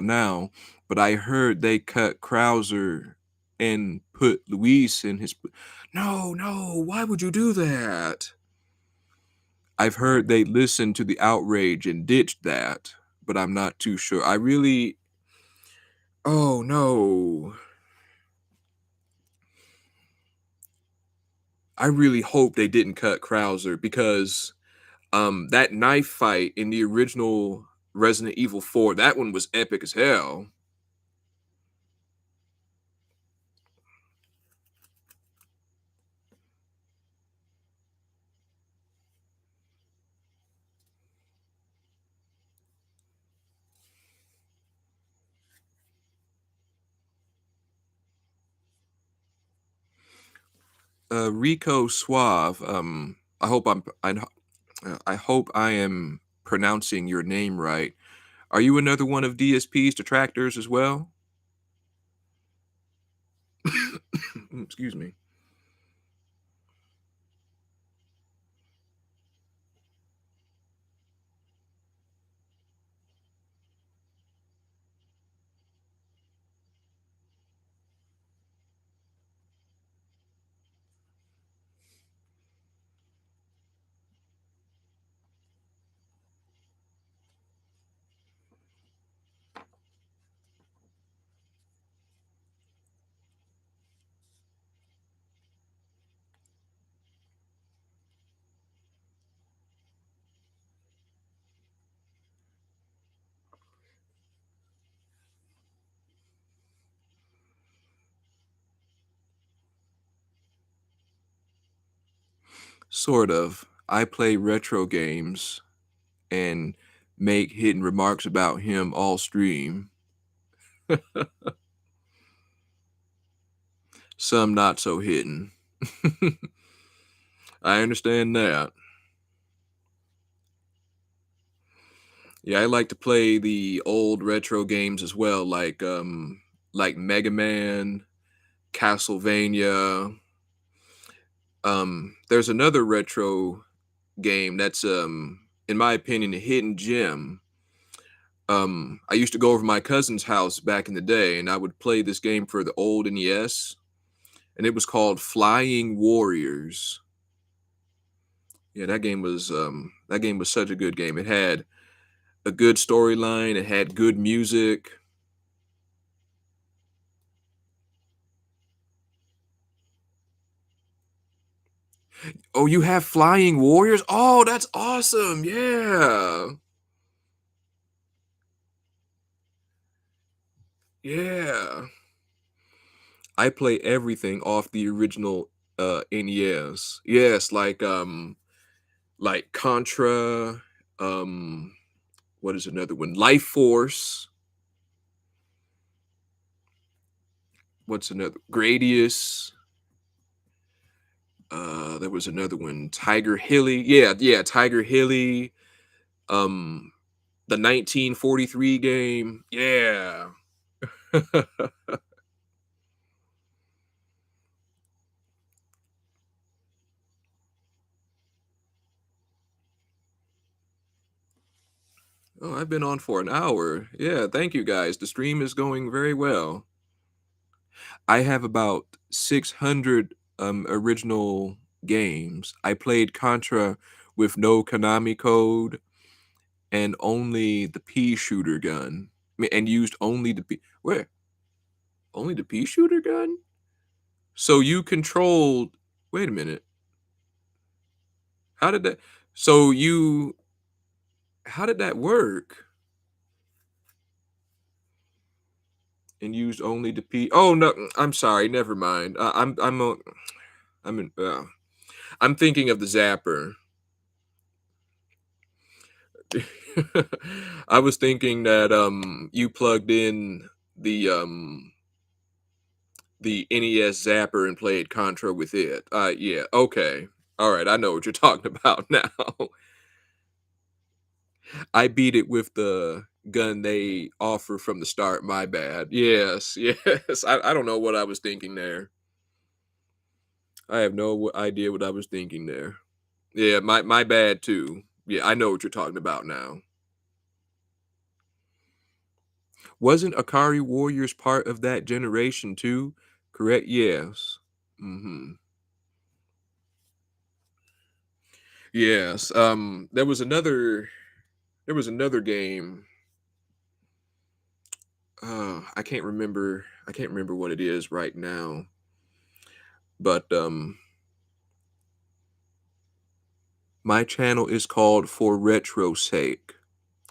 now, but I heard they cut Krauser and put Luis in his. No, no, why would you do that? I've heard they listened to the outrage and ditched that, but I'm not too sure. Oh no. I really hope they didn't cut Krauser because that knife fight in the original Resident Evil 4, that one was epic as hell. Rico Suave, I hope I am pronouncing your name right. Are you another one of DSP's detractors as well? Excuse me. Sort of. I play retro games and make hidden remarks about him all stream. some not so hidden. I understand that. Yeah, I like to play the old retro games as well, like Mega Man, Castlevania. There's another retro game that's in my opinion a hidden gem. I used to go over to my cousin's house back in the day and I would play this game for the old NES and it was called Flying Warriors. Yeah, that game was such a good game. It had a good storyline, it had good music. Oh, you have Flying Warriors? Oh, that's awesome. Yeah. Yeah. I play everything off the original NES. Yes, like Contra, um what is another one? Life Force. What's another? Gradius. There was another one, Tiger Hilly. Yeah, yeah, Tiger Hilly. Um the 1943 game. Yeah. Oh, I've been on for an hour. Yeah, thank you guys. The stream is going very well. I have about 600 original games. I played Contra with no Konami code and only the pea shooter gun. And used only the pea. Where? Only the pea shooter gun? So you controlled. Wait a minute. How did that? So you. How did that work? And used only the pea. Oh no, I'm sorry. Never mind. I'm in. I'm thinking of the Zapper. I was thinking that you plugged in the NES Zapper and played Contra with it. Yeah, okay. All right, I know what you're talking about now. I beat it with the gun they offer from the start. My bad. Yes, yes. I don't know what I was thinking there. I have no idea what I was thinking there. Yeah, my bad too. Yeah, I know what you're talking about now. Wasn't Akari Warriors part of that generation too? Correct? Yes. Hmm. Yes. There was another game. I can't remember what it is right now. But my channel is called For Retro Sake.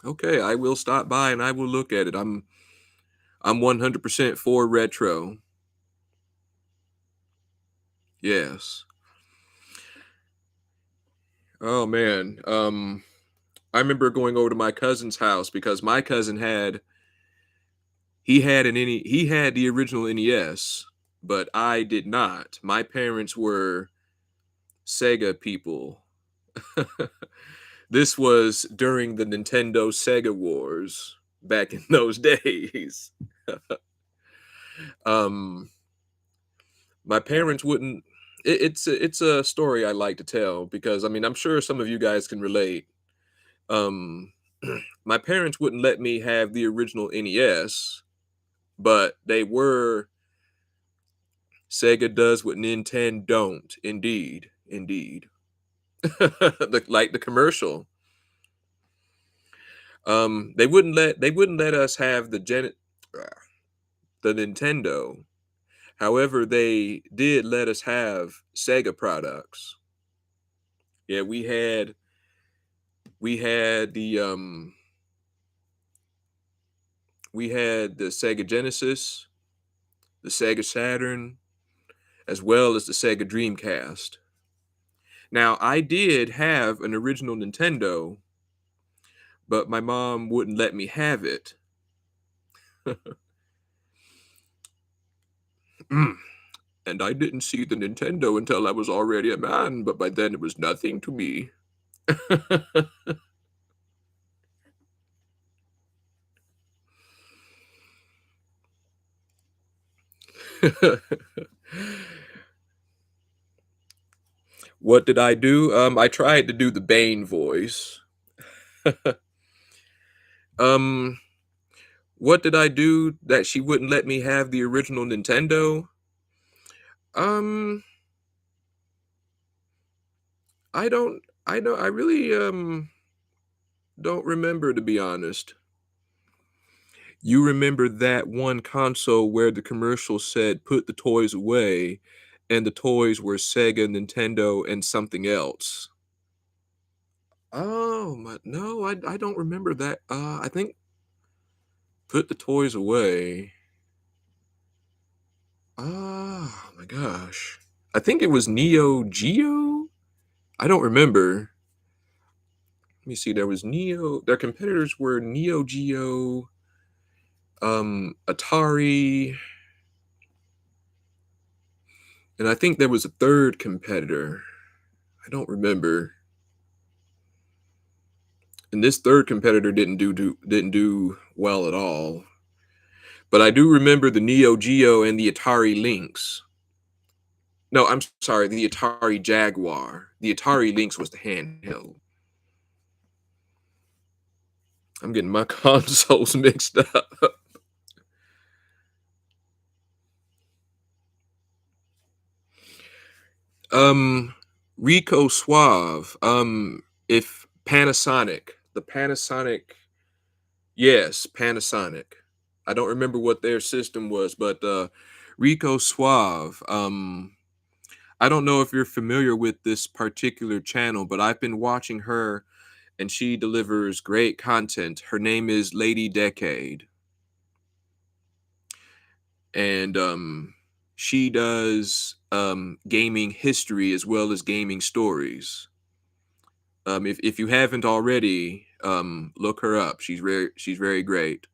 Okay, I will stop by and I will look at it. I'm 100% for retro. Yes. Oh man. I remember going over to my cousin's house because my cousin he had the original NES, but I did not. My parents were Sega people. This was during the Nintendo Sega Wars back in those days. um my parents wouldn't it's a story I like to tell because I mean I'm sure some of you guys can relate. Um my parents wouldn't let me have the original NES, but they were Sega does what Nintendo don't. Indeed, indeed. Like the commercial. They wouldn't let us have the Nintendo. However, they did let us have Sega products. Yeah, we had the Sega Genesis, the Sega Saturn, as well as the Sega Dreamcast. Now, I did have an original Nintendo, but my mom wouldn't let me have it. and I didn't see the Nintendo until I was already a man, but by then it was nothing to me. What did I do? I tried to do the Bane voice. Um, what did I do that she wouldn't let me have the original Nintendo? Um, I really, don't remember, to be honest. You remember that one console where the commercial said, "Put the toys away," and the toys were Sega, Nintendo, and something else? Oh, my no, I don't remember that. I think "Put the toys away." Oh my gosh. I think it was Neo Geo? I don't remember. Let me see, there was Neo their competitors were Neo Geo, Atari, and I think there was a third competitor. I don't remember. And this third competitor didn't do well at all. But I do remember the Neo Geo and the Atari Lynx. No, I'm sorry, the Atari Jaguar. The Atari Lynx was the handheld. I'm getting my consoles mixed up. Um, Rico Suave. If Panasonic, the Panasonic, yes, Panasonic. I don't remember what their system was, but Rico Suave. I don't know if you're familiar with this particular channel, but I've been watching her and she delivers great content. Her name is Lady Decade, and she does gaming history as well as gaming stories. If you haven't already, look her up. She's very great.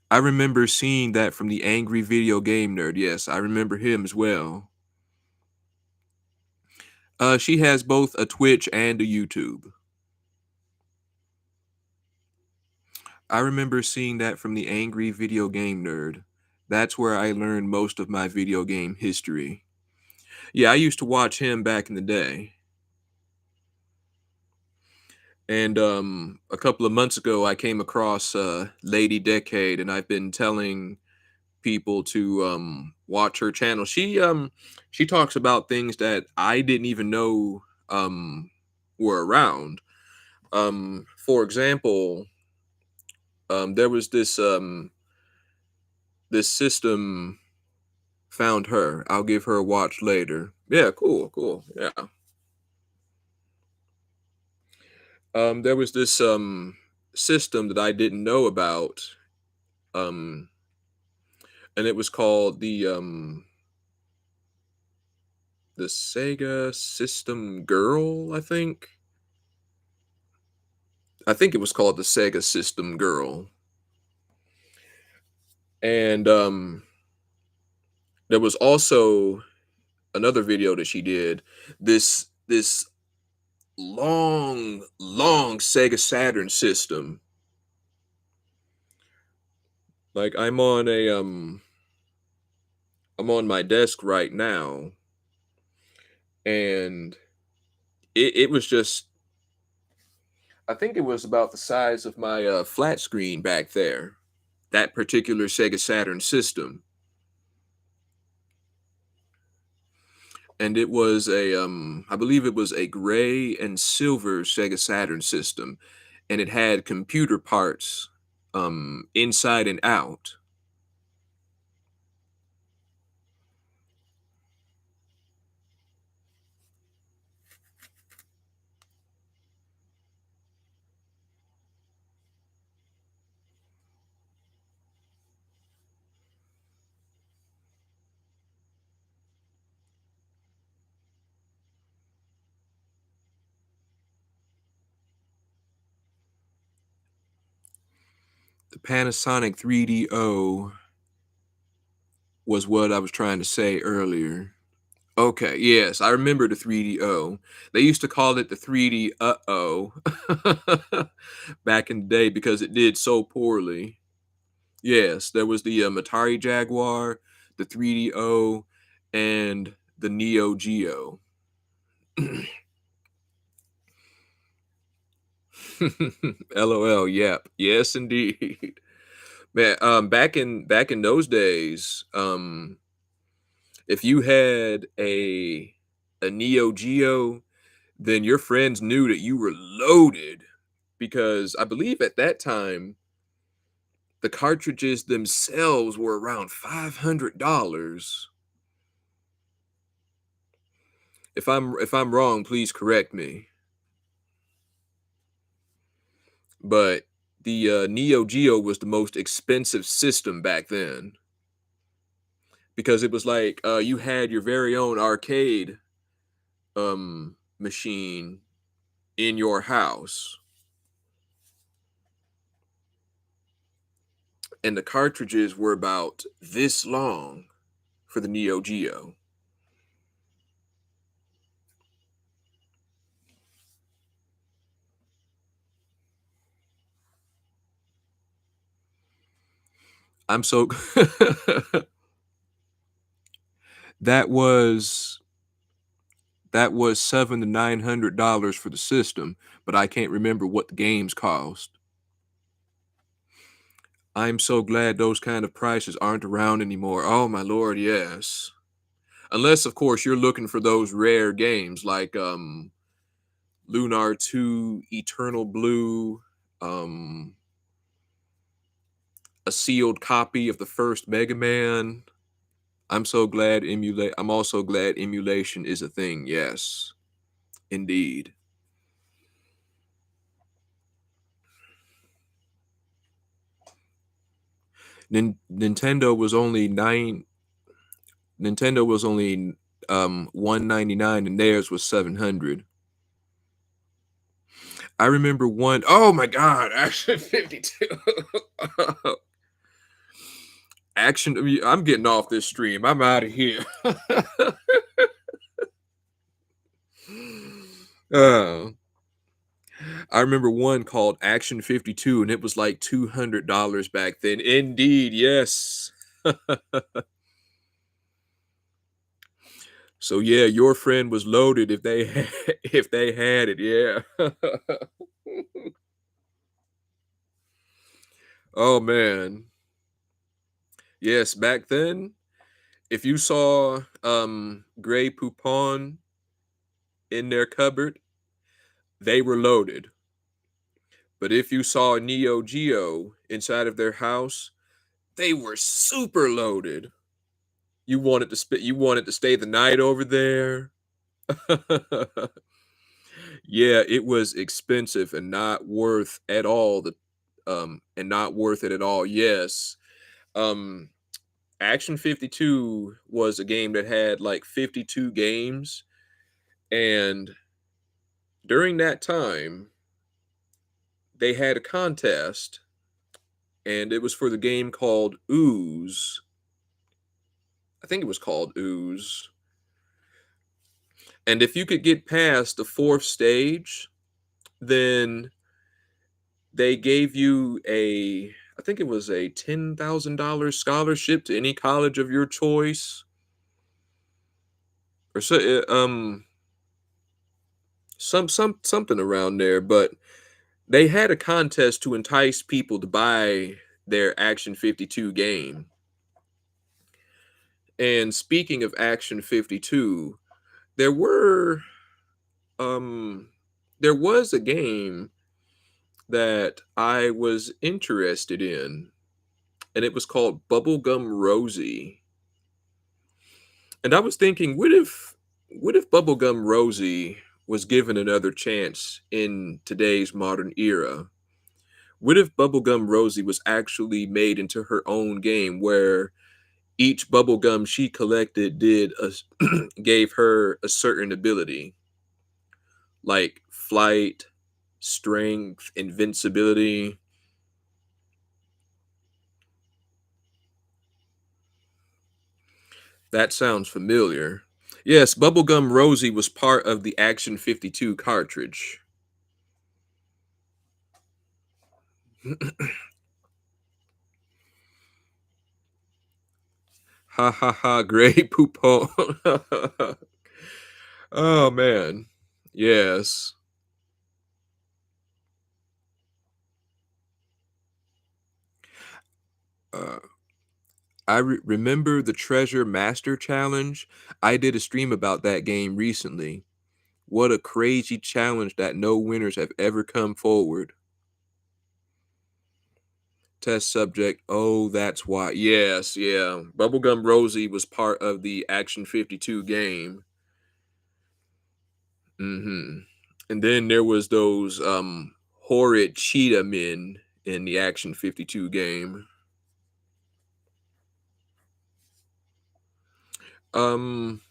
I remember seeing that from the Angry Video Game Nerd. Yes, I remember him as well. She has both a Twitch and a YouTube. I remember seeing that from the Angry Video Game Nerd. That's where I learned most of my video game history. Yeah, I used to watch him back in the day. And a couple of months ago, I came across Lady Decade, and I've been telling people to watch her channel. She talks about things that I didn't even know were around. For example, there was this system found her. I'll give her a watch later. Yeah, cool, cool. Yeah. There was this system that I didn't know about. Um and it was called the Sega System Girl, I think. I think it was called the Sega System Girl. And there was also another video that she did. This long Sega Saturn system. Like I'm on my desk right now, and it was just I think it was about the size of my flat screen back there. That particular Sega Saturn system, and it was I believe it was a gray and silver Sega Saturn system, and it had computer parts inside and out. The Panasonic 3DO. was what I was trying to say earlier. Okay, yes, I remember the 3DO. They used to call it the 3D uh-oh back in the day because it did so poorly. Yes, there was the Atari Jaguar, the 3DO, and the Neo Geo. LOL, yep. Yes, indeed. Man, back in those days, if you had a Neo Geo, then your friends knew that you were loaded because I believe at that time the cartridges themselves were around $500. If I'm wrong, please correct me. But the Neo Geo was the most expensive system back then because it was like you had your very own arcade machine in your house, and the cartridges were about this long for the Neo Geo. I'm so that was that was $700 to $900 for the system, but I can't remember what the games cost. I'm so glad those kind of prices aren't around anymore. Oh my lord, yes. Unless of course you're looking for those rare games like Lunar 2, Eternal Blue, um a sealed copy of the first Mega Man. I'm also glad emulation is a thing. Yes, indeed. Nintendo was only 199 and theirs was 700. I remember one, oh my god, Action 52. Action, I'm getting off this stream. I'm out of here. uh, I remember one called Action 52 and it was like $200 back then. Indeed, yes. So yeah, your friend was loaded if they if they had it, yeah. Oh man. Yes, back then, if you saw Grey Poupon in their cupboard, they were loaded. But if you saw a Neo Geo inside of their house, they were super loaded. You wanted to stay the night over there. Yeah, it was expensive and not worth at all the and not worth it at all. Yes. Um Action 52 was a game that had like 52 games, and during that time they had a contest, and it was for the game called Ooze. I think it was called Ooze. And if you could get past the fourth stage, then they gave you I think it was a $10,000 scholarship to any college of your choice, or so, something around there. But they had a contest to entice people to buy their Action 52 game. And speaking of Action 52, there were um there was a game that I was interested in, and it was called Bubblegum Rosie. And I was thinking, what if Bubblegum Rosie was given another chance in today's modern era? What if Bubblegum Rosie was actually made into her own game where each bubblegum she collected gave her a certain ability, like flight, strength, invincibility. That sounds familiar. Yes, Bubblegum Rosie was part of the Action 52 cartridge. Ha ha ha, great poupon. Oh man. Yes. Uh, I remember the Treasure Master Challenge. I did a stream about that game recently. What a crazy challenge that no winners have ever come forward. Test subject. Oh, that's why. Yes, yeah. Bubblegum Rosie was part of the Action 52 game. Mhm. And then there was those horrid cheetah men in the Action 52 game. Um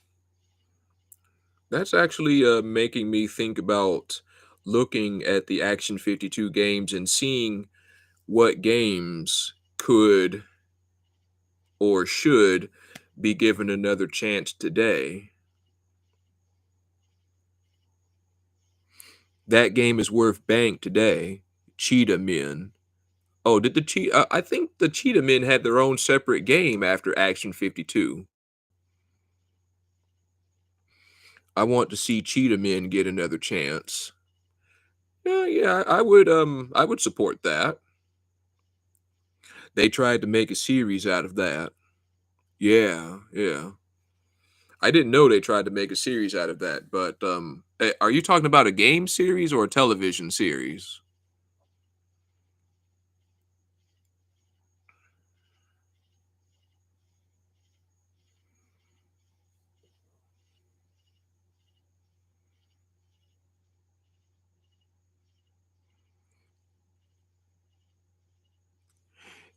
that's actually making me think about looking at the Action 52 games and seeing what games could or should be given another chance today. That game is worth bank today. Cheetah Men. Oh, did the Cheetah? I think the Cheetah Men had their own separate game after Action 52. I want to see Cheetah Men get another chance. Yeah, yeah, I would support that. They tried to make a series out of that. Yeah, yeah. I didn't know they tried to make a series out of that, but are you talking about a game series or a television series?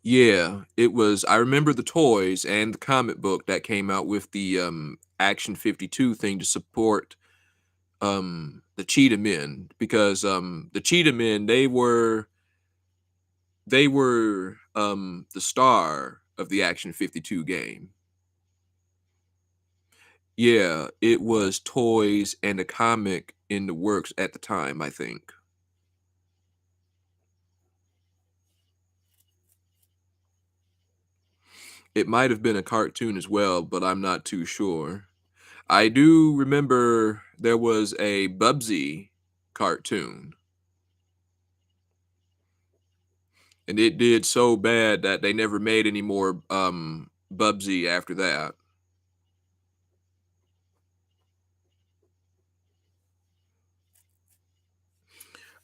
Yeah, it was. I remember the toys and the comic book that came out with the Action 52 thing to support the Cheetah Men because the Cheetah Men they were the star of the Action 52 game. Yeah, it was toys and a comic in the works at the time, I think. It might have been a cartoon as well, but I'm not too sure. I do remember there was a Bubsy cartoon, and it did so bad that they never made any more Bubsy after that.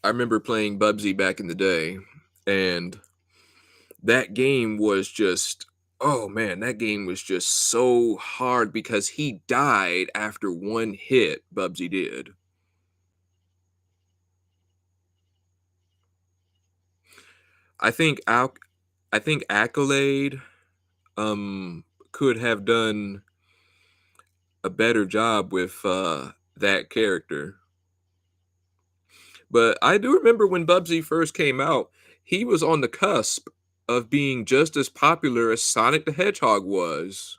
I remember playing Bubsy back in the day, and that game was just oh man, that game was just so hard because he died after one hit, Bubsy did. I think I think Accolade could have done a better job with that character. But I do remember when Bubsy first came out, he was on the cusp of being just as popular as Sonic the Hedgehog was.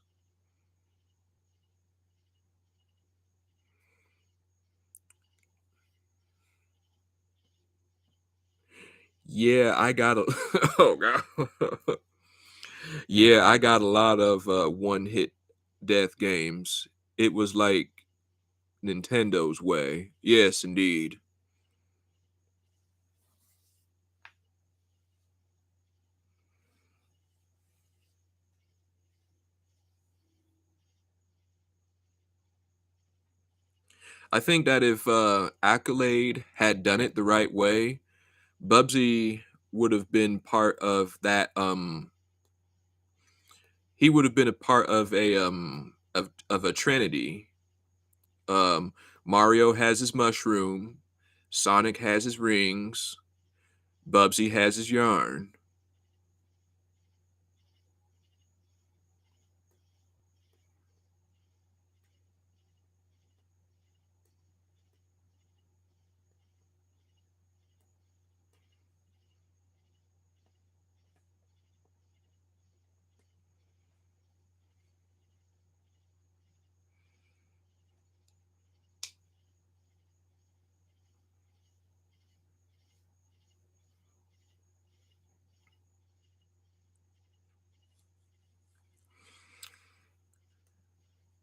Yeah, I got a oh god. Yeah, I got a lot of one hit death games. It was like Nintendo's way. Yes, indeed. I think that if Accolade had done it the right way, Bubsy would have been part of that he would have been a part of a of a trinity. Um Mario has his mushroom, Sonic has his rings, Bubsy has his yarn.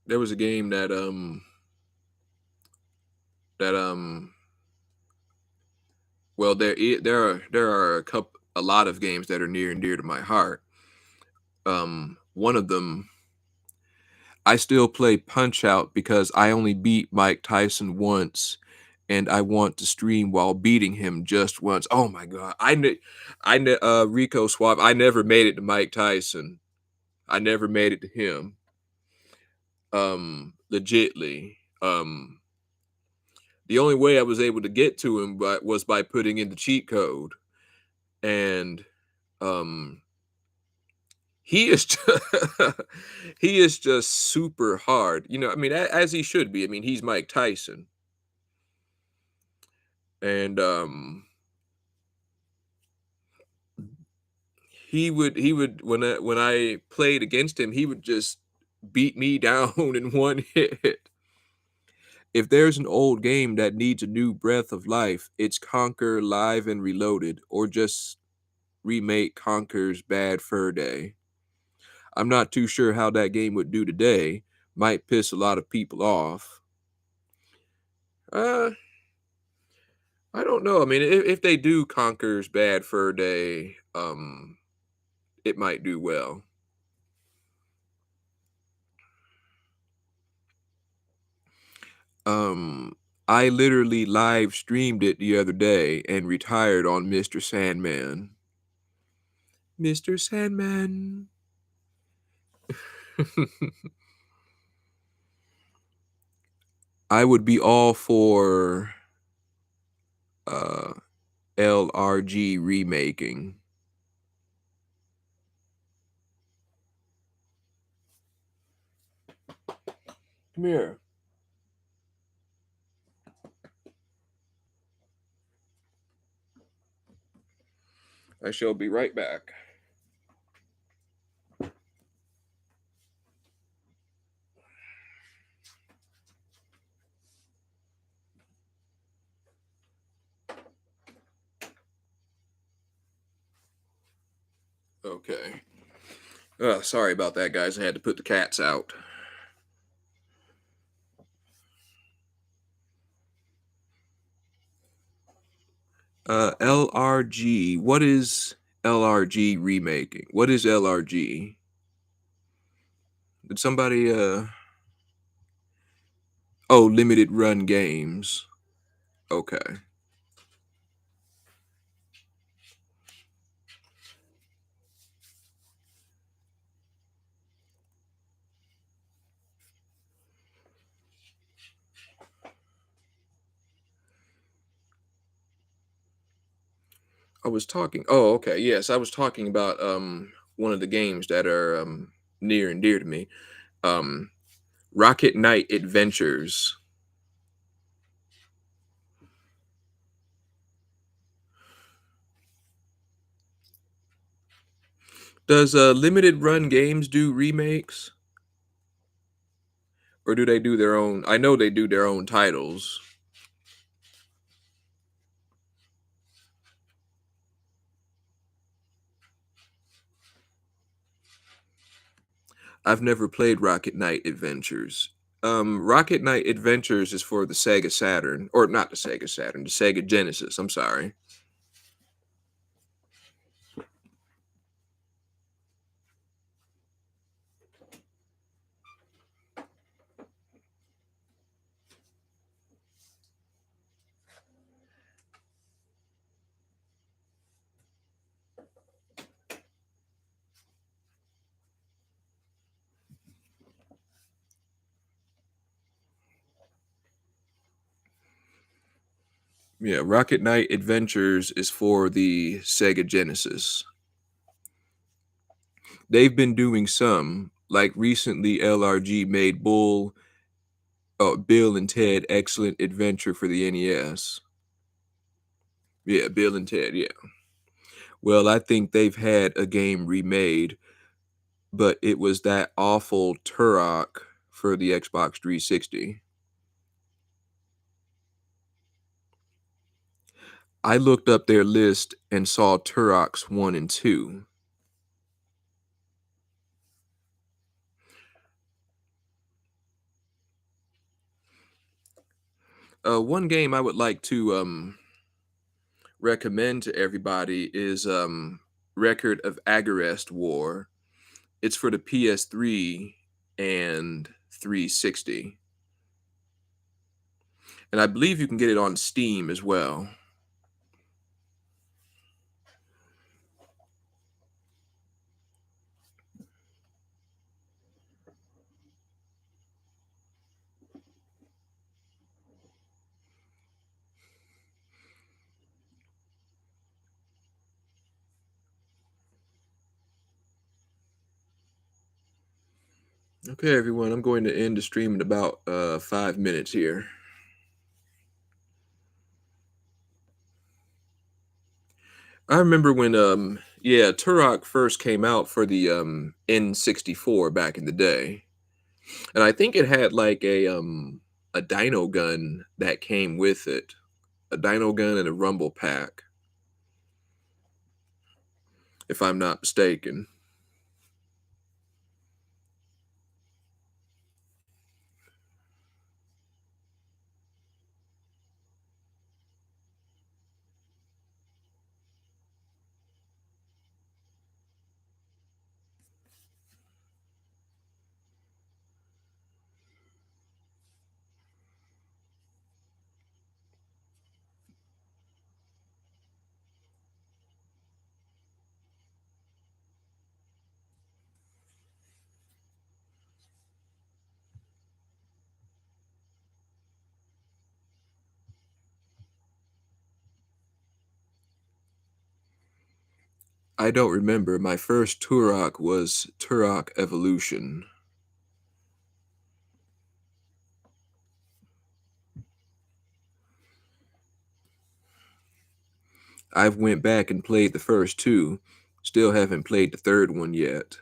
there was a game that well, there are a lot of games that are near and dear to my heart. One of them, I still play Punch Out because I only beat Mike Tyson once, and I want to stream while beating him just once. Oh my god, Rico Suave. I never made it to Mike Tyson. I never made it to him. Legitly. The only way I was able to get to him was by putting in the cheat code, and um he is just, he is just super hard. I mean, as he should be. I mean, he's Mike Tyson, and he would when I played against him, he would just beat me down in one hit. If there's an old game that needs a new breath of life, it's Conquer Live and Reloaded, or just remake Conquer's Bad Fur Day. I'm not too sure how that game would do today. Might piss a lot of people off. Uh, I don't know. I mean, if they do Conquer's Bad Fur Day, it might do well. Um, I literally live streamed it the other day and retired on Mr. Sandman. Mr. Sandman. I would be all for uh LRG remaking. Come here. I shall be right back. Okay. Sorry about that, guys. I had to put the cats out. LRG. What is LRG remaking? What is LRG? Did somebody Oh, limited run games. Okay. Okay. Yes, I was talking about one of the games that are near and dear to me. Um Rocket Knight Adventures. Does limited run games do remakes, or do they do their own? I know they do their own titles. I've never played Rocket Knight Adventures. Rocket Knight Adventures is for the Sega Saturn, or not the Sega Saturn, the Sega Genesis. I'm sorry. Yeah, Rocket Knight Adventures is for the Sega Genesis. They've been doing some, like recently LRG made Bill and Ted Excellent Adventure for the NES. Yeah, Bill and Ted, yeah. Well, I think they've had a game remade, but it was that awful Turok for the Xbox 360. I looked up their list and saw Turoks 1 and 2. One game I would like to recommend to everybody is Record of Agarest War. It's for the PS3 and 360, and I believe you can get it on Steam as well. Okay, everyone, I'm going to end the stream in about 5 minutes here. I remember when yeah, Turok first came out for the N64 back in the day. And I think it had like a dino gun that came with it. A dino gun and a rumble pack, if I'm not mistaken. I don't remember. My first Turok was Turok Evolution. I've went back and played the first two. Still haven't played the third one yet.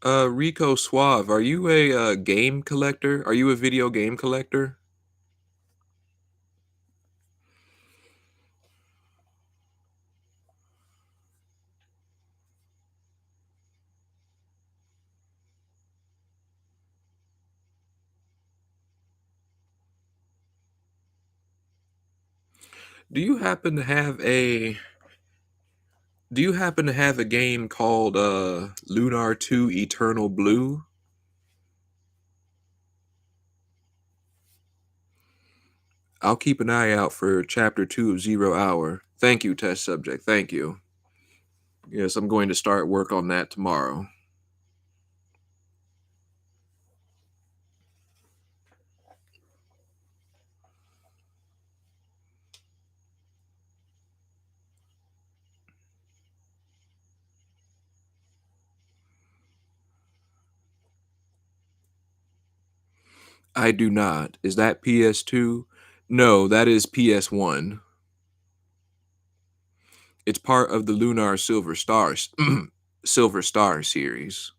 Rico Suave, are you a game collector? Are you a video game collector? Do you happen to have a Do you happen to have a game called Lunar 2 Eternal Blue? I'll keep an eye out for chapter 2 of Zero Hour. Thank you, test subject. Thank you. Yes, I'm going to start work on that tomorrow. I do not. Is that PS2? No, that is PS1. It's part of the Lunar Silver Stars Silver Star series.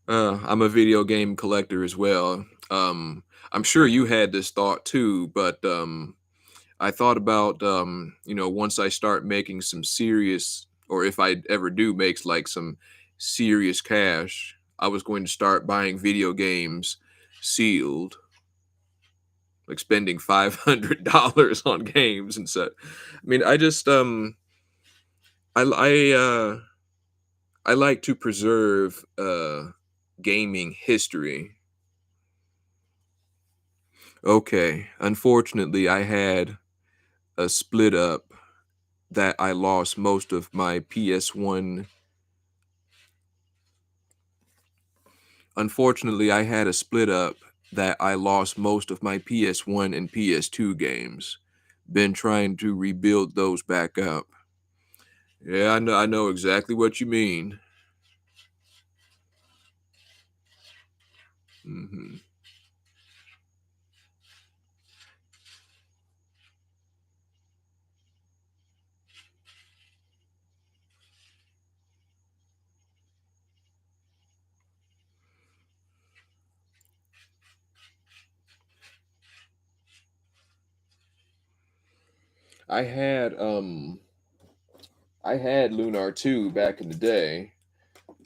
I'm a video game collector as well. I'm sure you had this thought too, but I thought about once I start making some serious, or if I ever do makes like some serious cash, I was going to start buying video games sealed. like spending $500 on games and so I mean, I just I l- I like to preserve gaming history. Okay, unfortunately, I had a split up that I lost most of my PS1. Unfortunately, I had a split up that I lost most of my PS1 and PS2 games. Been trying to rebuild those back up. Yeah, I know exactly what you mean. hmm I had I had Lunar 2 back in the day,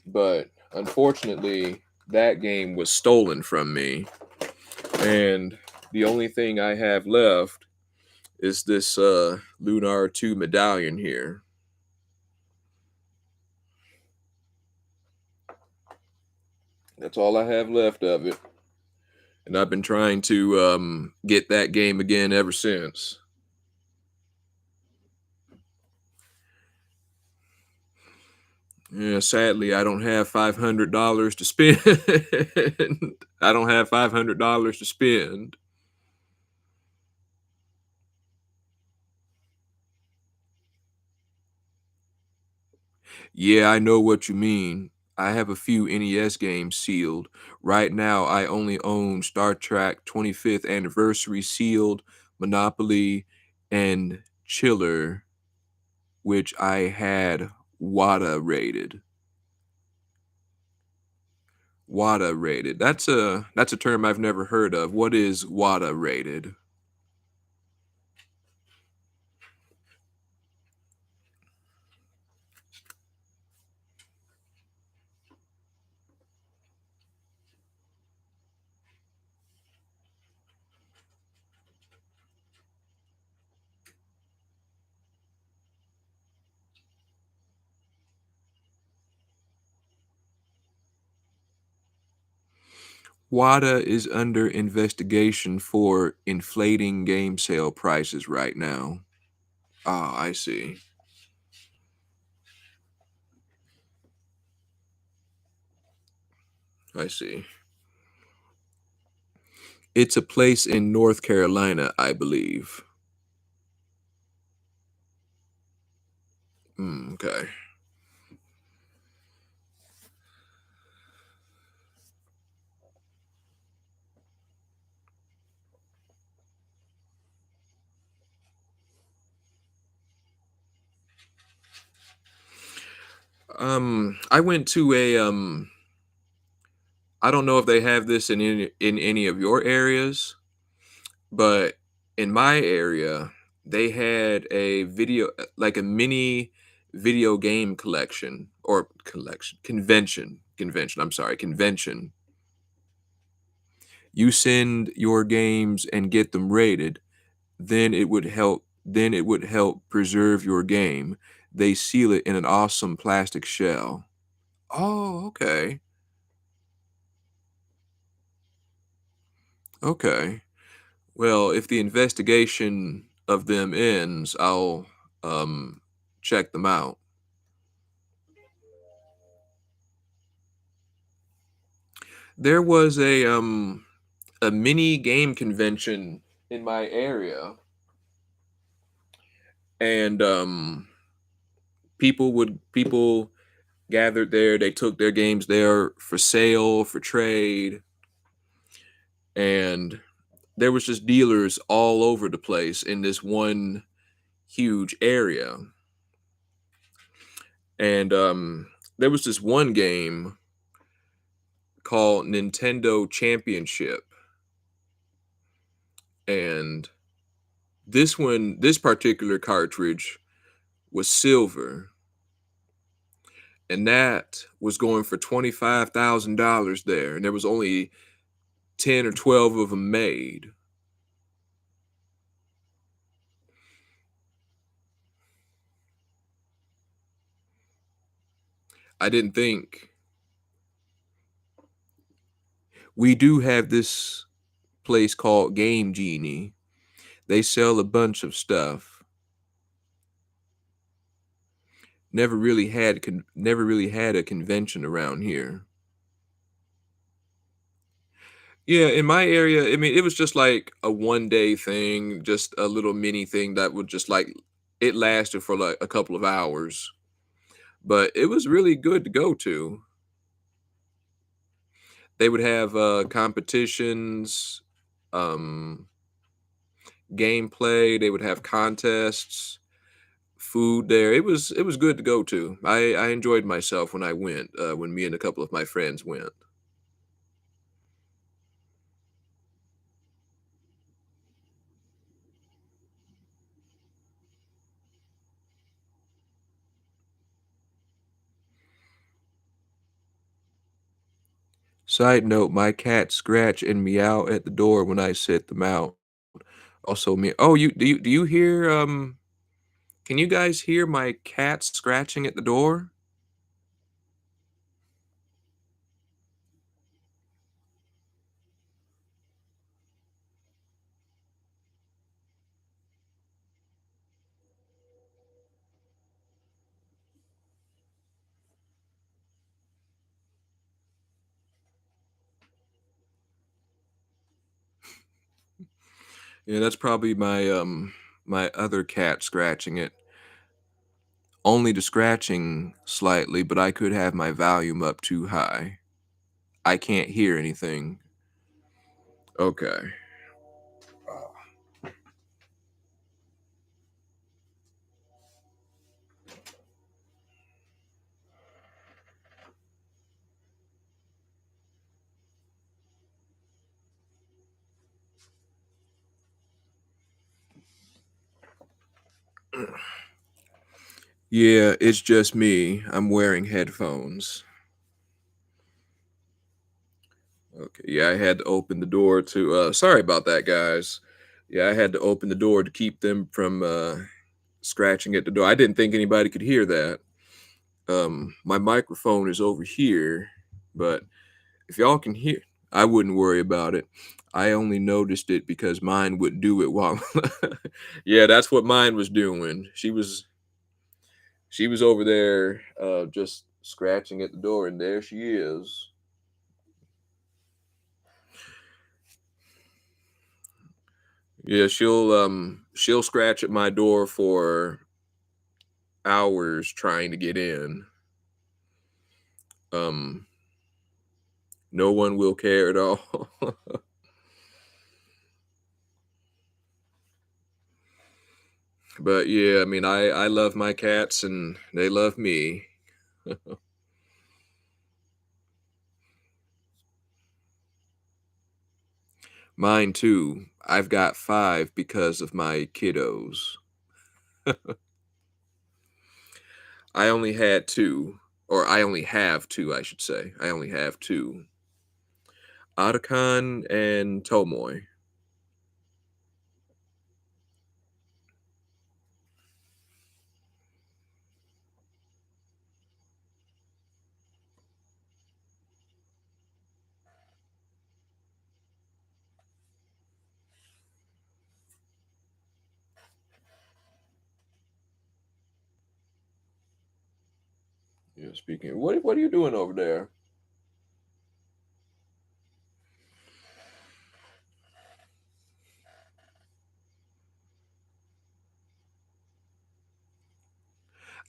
but unfortunately that game was stolen from me and the only thing I have left is this Lunar 2 medallion here. That's all I have left of it. And I've been trying to get that game again ever since. Yeah, sadly, I don't have $500 to spend. I don't have $500 to spend. Yeah, I know what you mean. I have a few NES games sealed. Right now, I only own Star Trek 25th Anniversary sealed, Monopoly, and Chiller, which I had WADA rated. WADA rated. That's a term I've never heard of. What is WADA rated? WADA is under investigation for inflating game sale prices right now. Ah, I see. I see. It's a place in North Carolina, I believe. Okay. I went to a I don't know if they have this in any of your areas, but in my area, they had a like a mini video game collection or collection convention. I'm sorry, convention. You send your games and get them rated, then it would help preserve your game. They seal it in an awesome plastic shell. Oh, okay. Okay. Well, if the investigation of them ends, I'll um check them out. There was a mini game convention in my area and people gathered there, they took their games there for sale, for trade, and there was just dealers all over the place in this one huge area. And there was this one game called Nintendo Championship. And this particular cartridge was silver. And that was going for $25,000 there. And there was only 10 or 12 of them made. I didn't think we do have this place called Game Genie. They sell a bunch of stuff. Never really had a convention around here. Yeah, in my area, I mean, it was just like a one-day thing, just a little mini thing that would just like it lasted for like a couple of hours, but it was really good to go to. They would have competitions, um, gameplay, they would have contests, food there. It was good to go to. I enjoyed myself when I went, when me and a couple of my friends went. Side note, my cats scratch and meow at the door when I set them out. Also me oh, you hear, can you guys hear my cats scratching at the door? Yeah, that's probably my other cat scratching it. Only the scratching slightly, but I could have my volume up too high. I can't hear anything. Okay. Yeah, it's just me. I'm wearing headphones. Okay. Yeah, I had to open the door to sorry about that, guys. Yeah, I had to open the door to keep them from scratching at the door. I didn't think anybody could hear that. My microphone is over here, but if y'all can hear, I wouldn't worry about it. I only noticed it because mine would do it while yeah, that's what mine was doing. She was over there just scratching at the door and there she is. Yeah, she'll scratch at my door for hours trying to get in. Um no one will care at all. But yeah, I mean I love my cats and they love me. Mine too. I've got 5 because of my kiddos. I only had 2, or I only have 2, I should say. I only have 2. Otacon and Tomoy. Yeah, speaking what are you doing over there?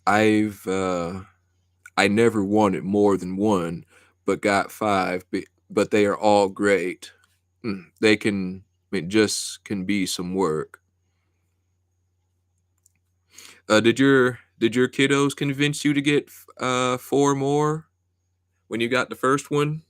I've I never wanted more than 1, but got 5, but they are all great. They can it just can be some work. Did your kiddos convince you to get 4 more when you got the first one?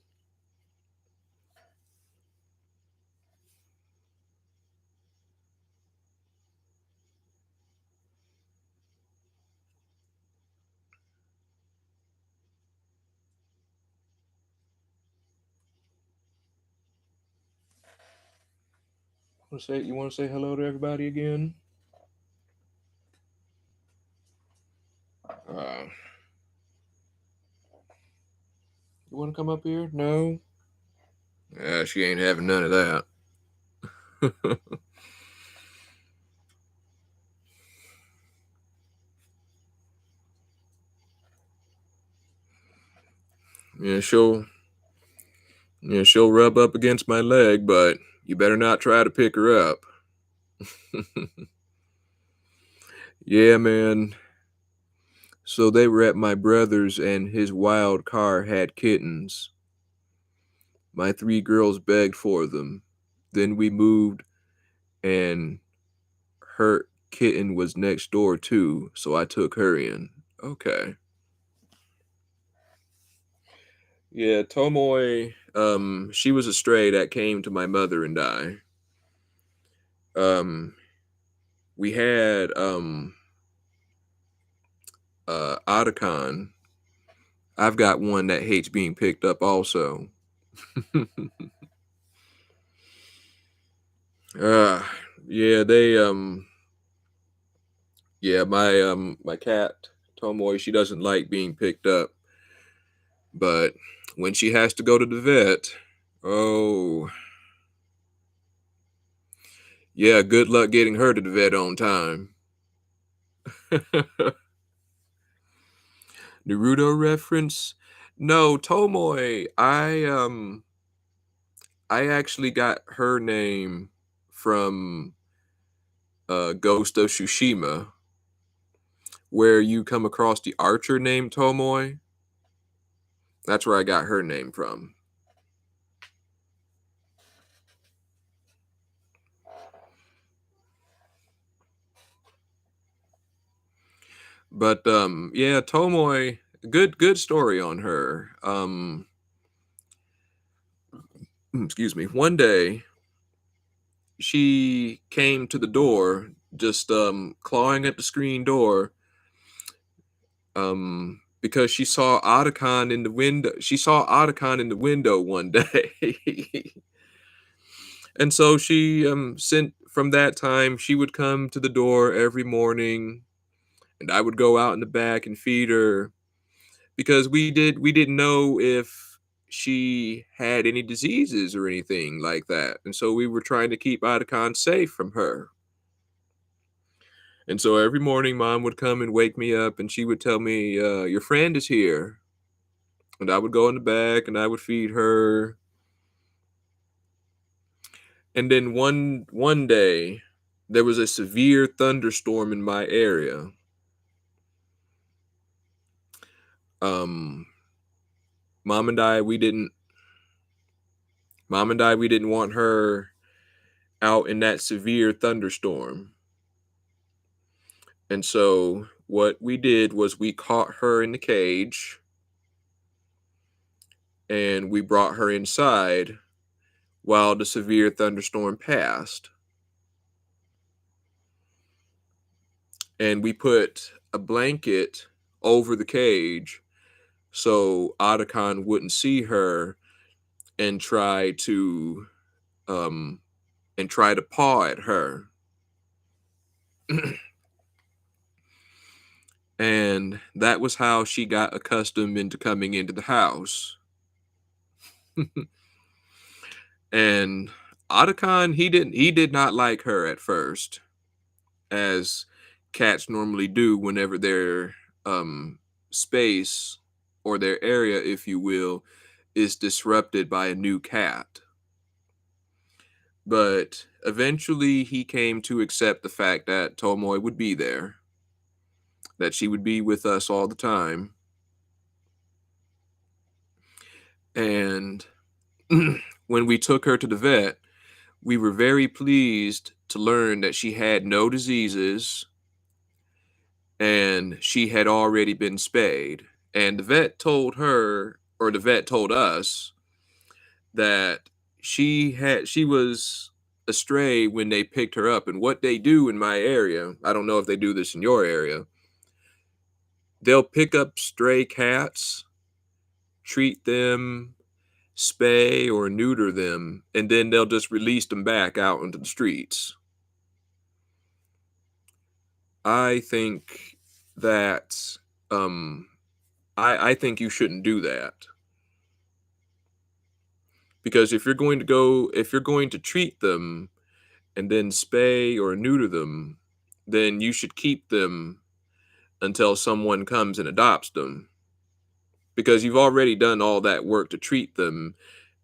You want to say hello to everybody again? Uh, You want to come up here? No? Yeah, she ain't having none of that. Yeah, she'll rub up against my leg, but you better not try to pick her up. Yeah, man. So they were at my brother's and his wild car had kittens. My three girls begged for them. Then we moved and her kitten was next door too, so I took her in. Okay. Yeah, Tomoe, she was a stray that came to my mother and I. Um, we had Otacon. I've got one that hates being picked up also. uh yeah, my cat Tomoe, she doesn't like being picked up, but when she has to go to the vet, oh, yeah, good luck getting her to the vet on time. Naruto reference? No, Tomoe. I actually got her name from Ghost of Tsushima, where you come across the archer named Tomoe. That's where I got her name from. But yeah, Tomoe, good story on her. Excuse me. One day she came to the door, just clawing at the screen door, because she saw Otacon in the window. She saw Otacon in the window one day. And so she sent from that time she would come to the door every morning and I would go out in the back and feed her because we didn't know if she had any diseases or anything like that. And so we were trying to keep Otacon safe from her. And so every morning mom would come and wake me up and she would tell me, your friend is here. And I would go in the back and I would feed her. And then one day there was a severe thunderstorm in my area. Um mom and I we didn't we didn't want her out in that severe thunderstorm. And so what we did was we caught her in the cage and we brought her inside while the severe thunderstorm passed. And we put a blanket over the cage so Otacon wouldn't see her and um try to paw at her. And that was how she got accustomed into coming into the house. And Otacon, he did not like her at first, as cats normally do whenever their space or their area, if you will, is disrupted by a new cat. But eventually he came to accept the fact that Tomoe would be there, that she would be with us all the time. And when we took her to the vet, we were very pleased to learn that she had no diseases and she had already been spayed. And the vet told her, or the vet told us, that she was a stray when they picked her up. And what they do in my area, I don't know if they do this in your area, they'll pick up stray cats, treat them, spay or neuter them, and then they'll just release them back out into the streets. I think that um I think you shouldn't do that. because if you're going to treat them and then spay or neuter them, then you should keep them until someone comes and adopts them, because you've already done all that work to treat them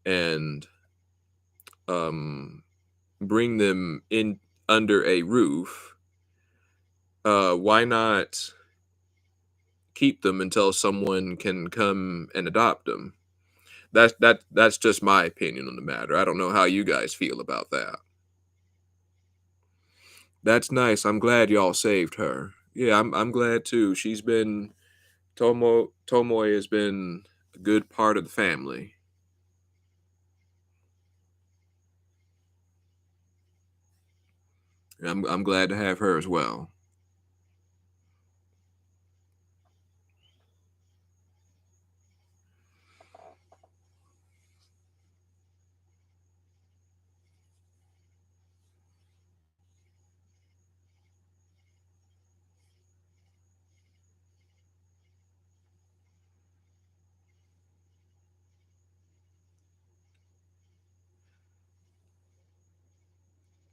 and um, bring them in under a roof. Why not keep them until someone can come and adopt them? That's just my opinion on the matter. I don't know how you guys feel about that. That's nice. I'm glad y'all saved her. Yeah, I'm glad too. She's been Tomoe has been a good part of the family. I'm glad to have her as well.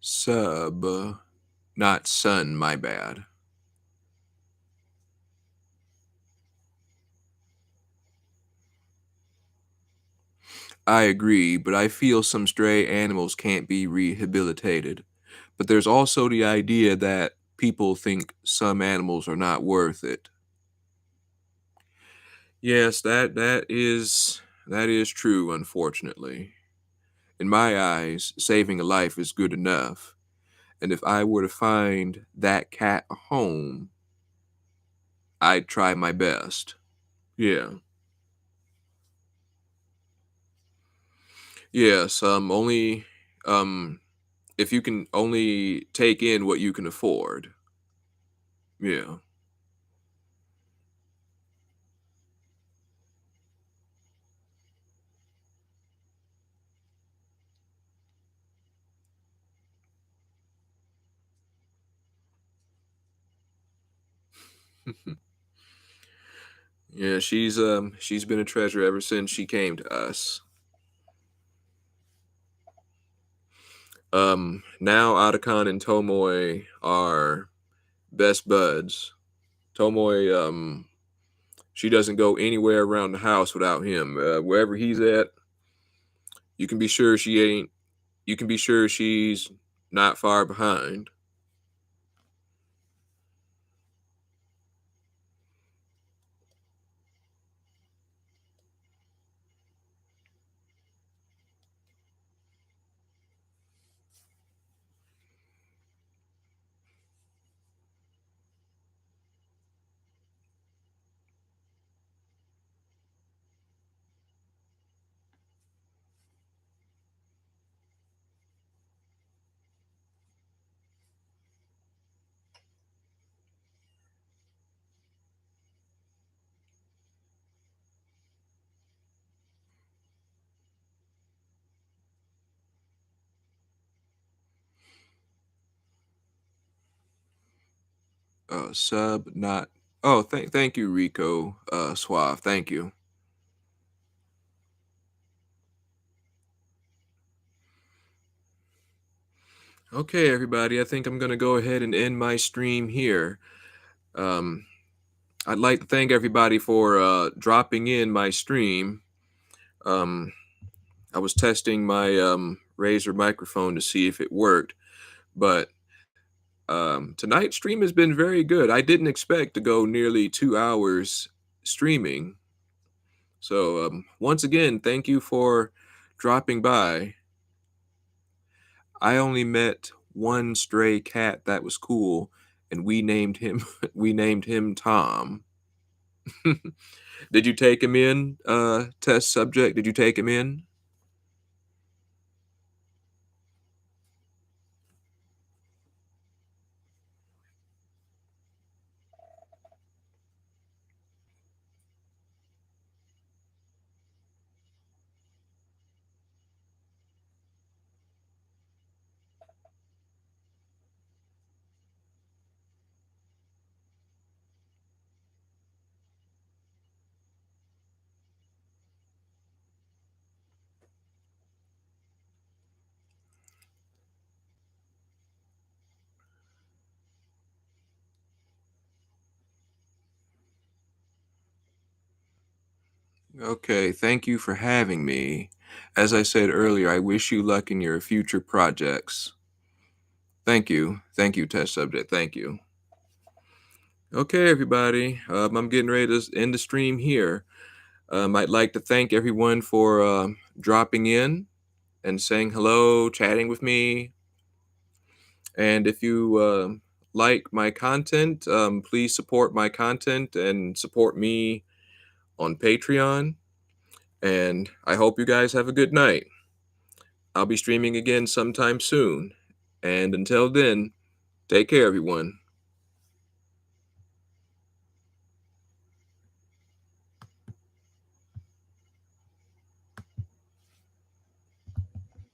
Sub, not son, my bad. I agree, but I feel some stray animals can't be rehabilitated. But there's also the idea that people think some animals are not worth it. Yes, that is true, unfortunately. In my eyes, saving a life is good enough. And if I were to find that cat a home, I'd try my best. Yeah. Yes, only um if you can only take in what you can afford. Yeah. Yeah, she's been a treasure ever since she came to us. Now Otacon and Tomoe are best buds. Tomoe she doesn't go anywhere around the house without him. Wherever he's at, you can be sure she ain't you can be sure she's not far behind. Sub not Oh, thank you, Rico, Suave. Thank you. Okay, everybody, I think I'm gonna go ahead and end my stream here. Um, I'd like to thank everybody for dropping in my stream. Um, I was testing my Razer microphone to see if it worked, but tonight's stream has been very good. I didn't expect to go nearly 2 hours streaming. So, once again, thank you for dropping by. I only met one stray cat that was cool, and we named him we named him Tom. Did you take him in, test subject? Did you take him in? Okay, thank you for having me. As I said earlier, I wish you luck in your future projects. Thank you. Thank you, test subject. Thank you. Okay, everybody. I'm getting ready to end the stream here. I'd like to thank everyone for dropping in and saying hello, chatting with me. And if you like my content, please support my content and support me on Patreon. And I hope you guys have a good night. I'll be streaming again sometime soon. And until then, take care, everyone.